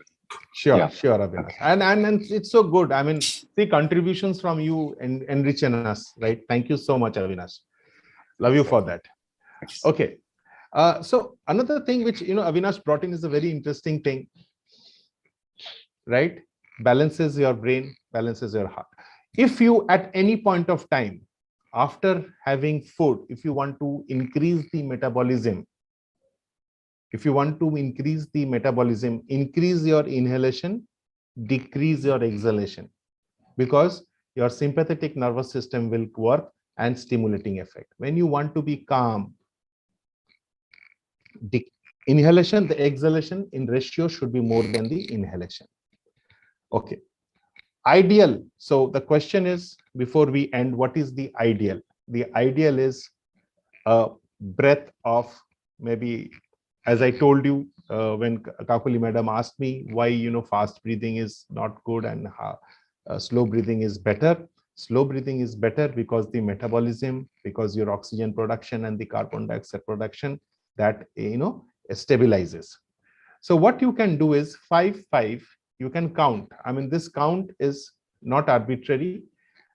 Sure, Yeah. sure, Avinash. And it's so good. I mean, see, contributions from you and enriching us, right? Thank you so much, Avinash. Love you for that. Okay. So another thing which Avinash brought in is a very interesting thing, right? Balances your brain, balances your heart. If you at any point of time after having food, if you want to increase the metabolism, increase your inhalation, decrease your exhalation, because your sympathetic nervous system will work and stimulating effect. When you want to be calm, the inhalation, the exhalation in ratio should be more than the inhalation. Okay. Ideal. So the question is, before we end, what is the ideal? The ideal is a breath of, maybe, as I told you when Kakuli madam asked me why fast breathing is not good and slow breathing is better. Slow breathing is better because the metabolism, because your oxygen production and the carbon dioxide production, that stabilizes. So what you can do is 5-5. You can count. I mean, this count is not arbitrary.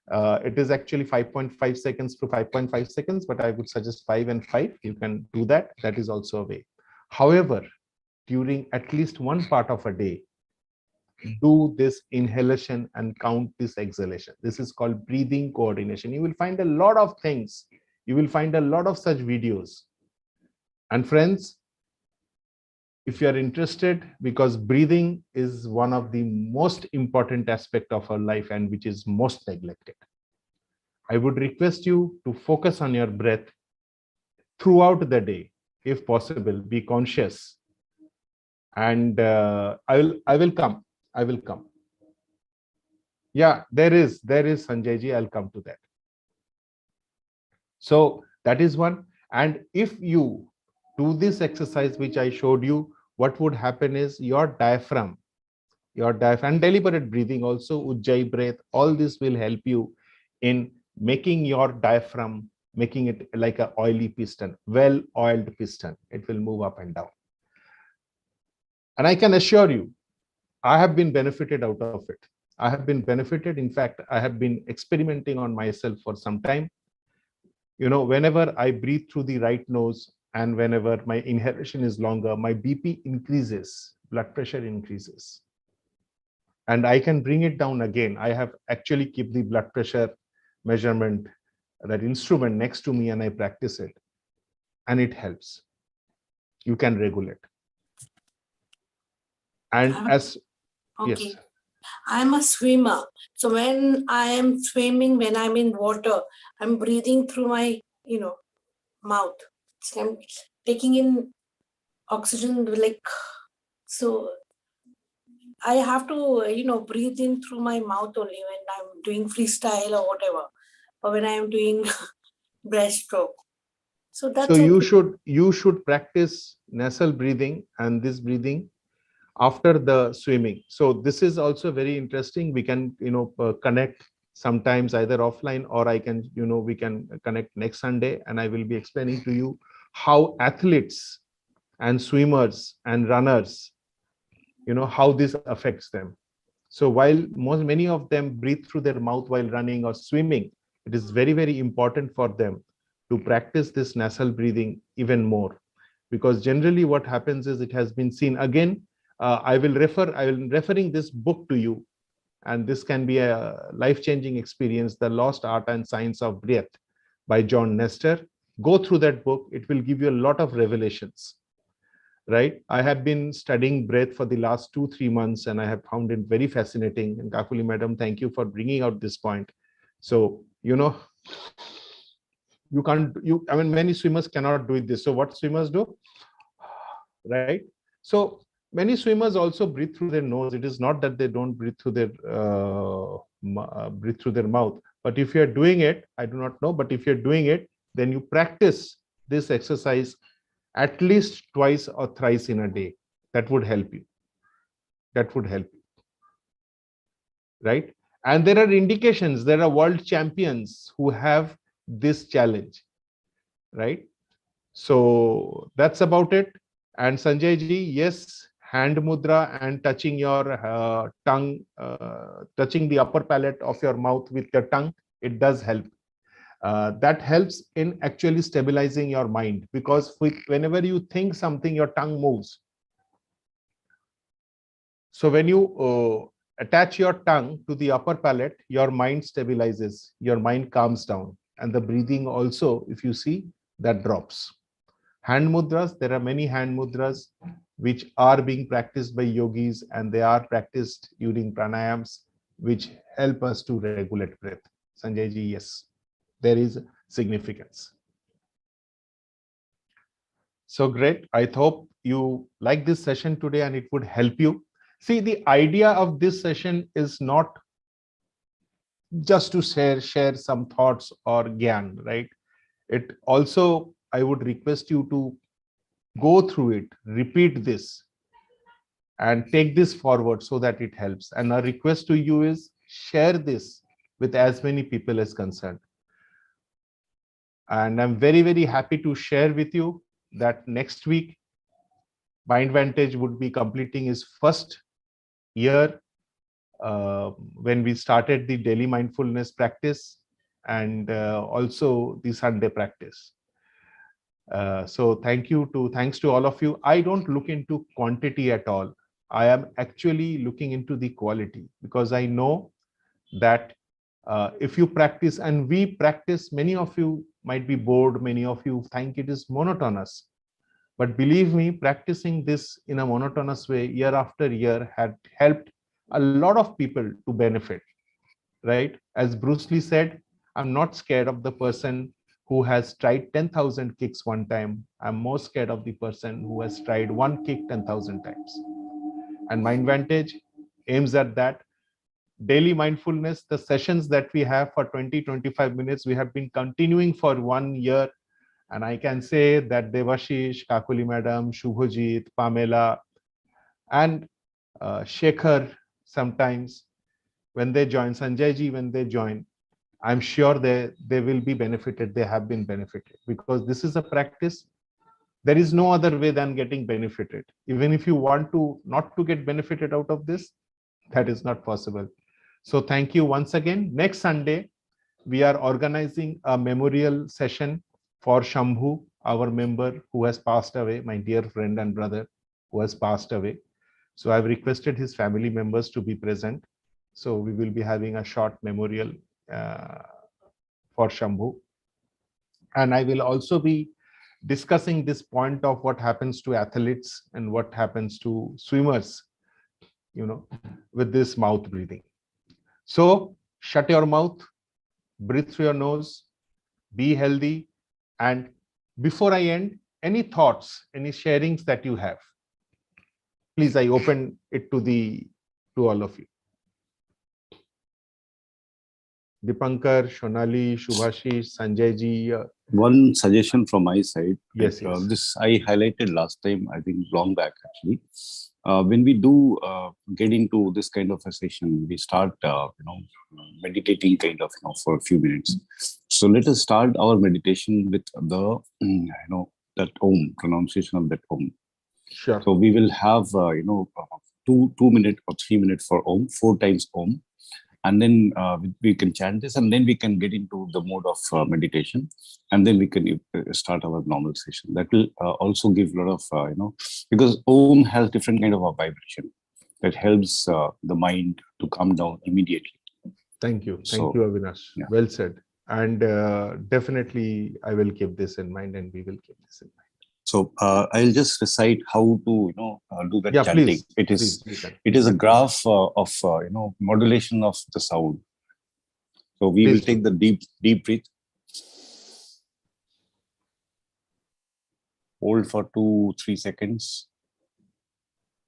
It is actually 5.5 seconds to 5.5 seconds, but I would suggest 5 and 5. You can do that. That is also a way. However, during at least one part of a day, do this inhalation and count this exhalation. This is called breathing coordination. You will find a lot of things. You will find a lot of such videos. And friends, if you are interested, because breathing is one of the most important aspect of our life and which is most neglected, I would request you to focus on your breath throughout the day. If possible, be conscious. And I will come. Yeah, there is Sanjay ji. I'll come to that. So that is one. And if you do this exercise which I showed you, what would happen is your diaphragm, and deliberate breathing also, Ujjayi breath, all this will help you in making your diaphragm, making it like an oily piston, well-oiled piston. It will move up and down. And I can assure you, I have been benefited out of it. I have been benefited. In fact, I have been experimenting on myself for some time. Whenever I breathe through the right nose and whenever my inhalation is longer, my BP increases, blood pressure increases. And I can bring it down again. I have actually kept the blood pressure measurement, that instrument, next to me, and I practice it. And it helps. You can regulate. And as, Okay. yes. I'm a swimmer. So when I am swimming, when I'm in water, I'm breathing through my, mouth. So I'm taking in oxygen, like, so I have to, breathe in through my mouth only when I'm doing freestyle or whatever, or when I'm doing breaststroke. So that's so you should practice nasal breathing and this breathing after the swimming. So this is also very interesting. We can connect sometimes either offline, or I can we can connect next Sunday, and I will be explaining to you how athletes and swimmers and runners, how this affects them. So while many of them breathe through their mouth while running or swimming, it is very, very important for them to practice this nasal breathing even more, because generally what happens is, it has been seen again. I will referring this book to you, and this can be a life-changing experience, The Lost Art and Science of Breath by John Nestor. Go through that book. It will give you a lot of revelations. Right? I have been studying breath for the last 2-3 months, and I have found it very fascinating. And Kakuli madam, thank you for bringing out this point. So, I mean, many swimmers cannot do this. So what swimmers do, right? So Many swimmers also breathe through their nose. It is not that they don't breathe through their mouth. But if you're doing it, I do not know, but if you're doing it, then you practice this exercise at least twice or thrice in a day. That would help you. That would help you. Right? And there are indications, there are world champions who have this challenge. Right? So that's about it. And Sanjay ji, yes, hand mudra and touching your tongue, touching the upper palate of your mouth with your tongue, it does help. That helps in actually stabilizing your mind, because whenever you think something, your tongue moves. So when you attach your tongue to the upper palate, your mind stabilizes, your mind calms down, and the breathing also, if you see, that drops. Hand mudras, there are many hand mudras which are being practiced by yogis, and they are practiced during pranayams, which help us to regulate breath. Sanjay ji, yes, there is significance. So great. I hope you like this session today and it would help you. See, the idea of this session is not just to share some thoughts or gyan, right? It also, I would request you to go through it, repeat this, and take this forward so that it helps. And our request to you is share this with as many people as concerned. And I'm very, very happy to share with you that next week, MindVantage would be completing its first year when we started the daily mindfulness practice and also the Sunday practice. So thanks to all of you. I don't look into quantity at all. I am actually looking into the quality, because I know that if you practice, and we practice, many of you might be bored, many of you think it is monotonous. But believe me, practicing this in a monotonous way year after year had helped a lot of people to benefit, right? As Bruce Lee said, I'm not scared of the person who has tried 10,000 kicks one time. I'm more scared of the person who has tried one kick 10,000 times. And MindVantage aims at that. Daily mindfulness, the sessions that we have for 20-25 minutes, we have been continuing for 1 year. And I can say that Devashish, Kakuli Madam, Shubhajit, Pamela, and Shekhar, sometimes when they join, Sanjay ji, when they join, I'm sure they will be benefited. They have been benefited, because this is a practice. There is no other way than getting benefited. Even if you want to not to get benefited out of this, that is not possible. So thank you once again. Next Sunday, we are organizing a memorial session for Shambhu, our member who has passed away, my dear friend and brother who has passed away. So I've requested his family members to be present. So we will be having a short memorial for Shambhu. And I will also be discussing this point of what happens to athletes and what happens to swimmers, with this mouth breathing. So shut your mouth, breathe through your nose, be healthy. And before I end, any thoughts, any sharings that you have, please, I open it to all of you. Dipankar, Shonali, Shubhashish, Sanjay ji. One suggestion from my side. Yes. This I highlighted last time, I think long back actually. When we do get into this kind of a session, we start, meditating kind of, for a few minutes. So let us start our meditation with the, that Om, pronunciation of that Om. Sure. So we will have, 2 minutes or 3 minutes for Om, 4 times Om. And then we can chant this, and then we can get into the mode of meditation, and then we can start our normal session. That will also give a lot of, because Om has different kind of a vibration that helps the mind to calm down immediately. Thank you. Thank you, Avinash. Yeah. Well said. And definitely, I will keep this in mind, and we will keep this in mind. So I'll just recite how to, do that chanting. Please, it is a graph of, modulation of the sound. So we will take the deep breath. Hold for 2-3 seconds.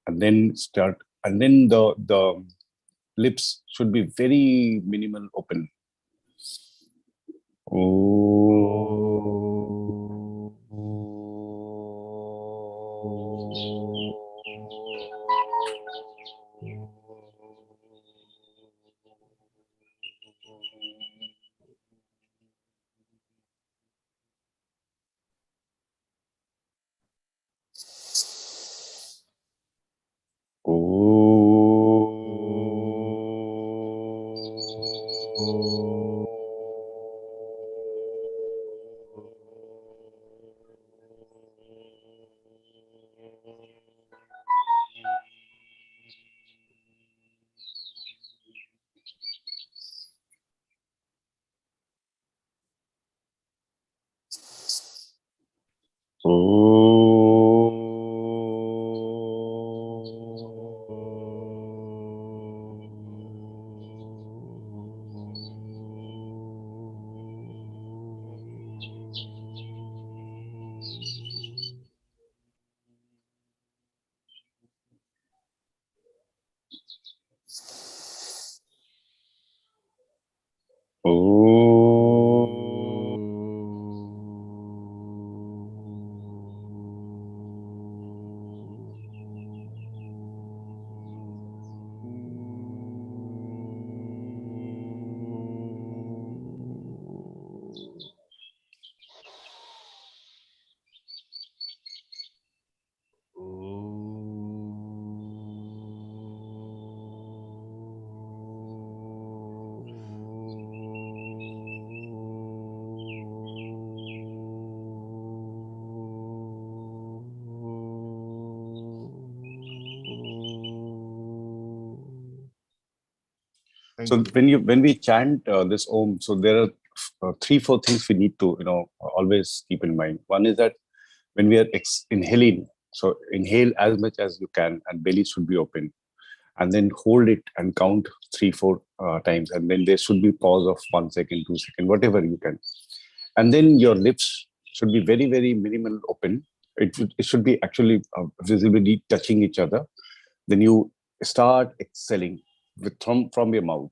and then start, and then the lips should be very minimal open. So when we chant this Om, so there are 3-4 things we need to always keep in mind. One is that when we are inhaling, so inhale as much as you can, and belly should be open, and then hold it and count 3-4 times, and then there should be pause of 1 second, 2 seconds, whatever you can, and then your lips should be very, very minimal open. It should be actually visibly touching each other. Then you start exhaling from your mouth,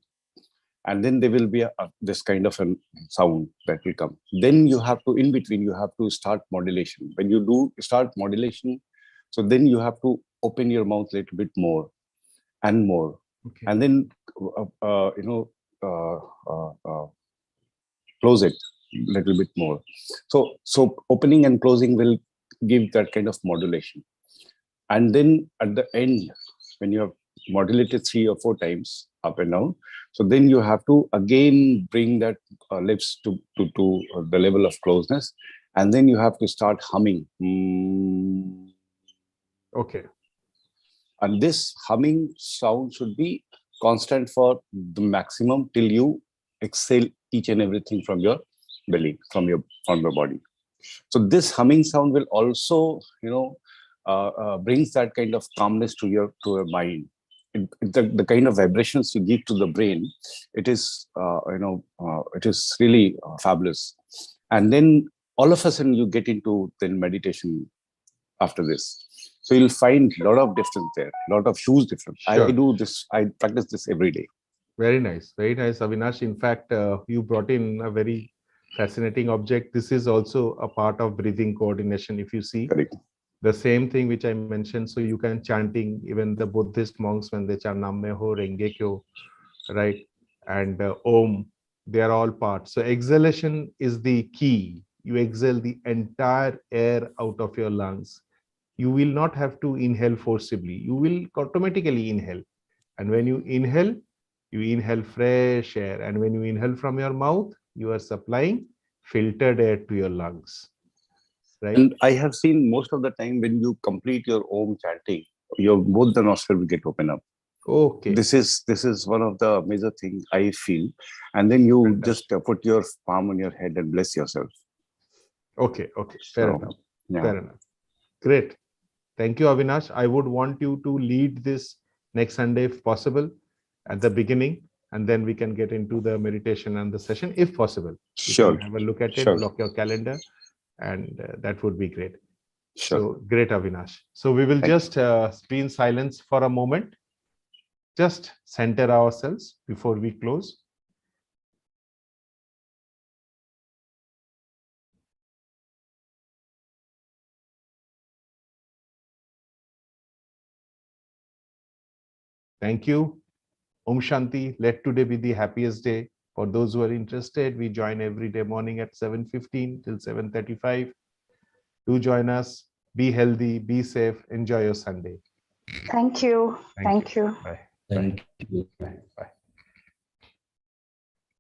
and then there will be this kind of a sound that will come. Then you have to, in between, you have to start modulation. When you do start modulation, so then you have to open your mouth a little bit more and more, and then close it a little bit more. So opening and closing will give that kind of modulation. And then at the end, when you have modulated 3 or 4 times up and down, so then you have to again bring that lips to the level of closeness, and then you have to start humming. Okay. And this humming sound should be constant for the maximum till you exhale each and everything from your belly, from your body. So this humming sound will also, brings that kind of calmness to your mind. The kind of vibrations you give to the brain, it is really fabulous. And then all of a sudden you get into then meditation after this. So you'll find a lot of difference there, a lot of huge difference. Sure. I do this, I practice this every day. Very nice, Avinash. In fact, you brought in a very fascinating object. This is also a part of breathing coordination. If you see, Correct. the same thing which I mentioned, so you can chanting, even the Buddhist monks, when they chant Namme Ho Renge Kyo, right, and Om, they are all parts. So exhalation is the key. You exhale the entire air out of your lungs. You will not have to inhale forcibly. You will automatically inhale. And when you inhale fresh air. And when you inhale from your mouth, you are supplying filtered air to your lungs. Right? And I have seen most of the time when you complete your Om chanting, both the nostrils will get open up. Okay. This is one of the major things I feel. And then you Fantastic. just put your palm on your head and bless yourself. Okay. Fair enough. Yeah. Fair enough. Great. Thank you, Avinash. I would want you to lead this next Sunday, if possible, at the beginning, and then we can get into the meditation and the session, if possible. Sure. You can have a look at it, Sure. block your calendar, and that would be great. Sure. So great, Avinash. So we will Thank just be in silence for a moment. Just center ourselves before we close. Thank you. Om Shanti. Let today be the happiest day. For those who are interested, we join every day morning at 7:15 till 7:35. Do join us. Be healthy, be safe, enjoy your Sunday. Thank you. Thank you. Bye. Thank you. Bye. Bye.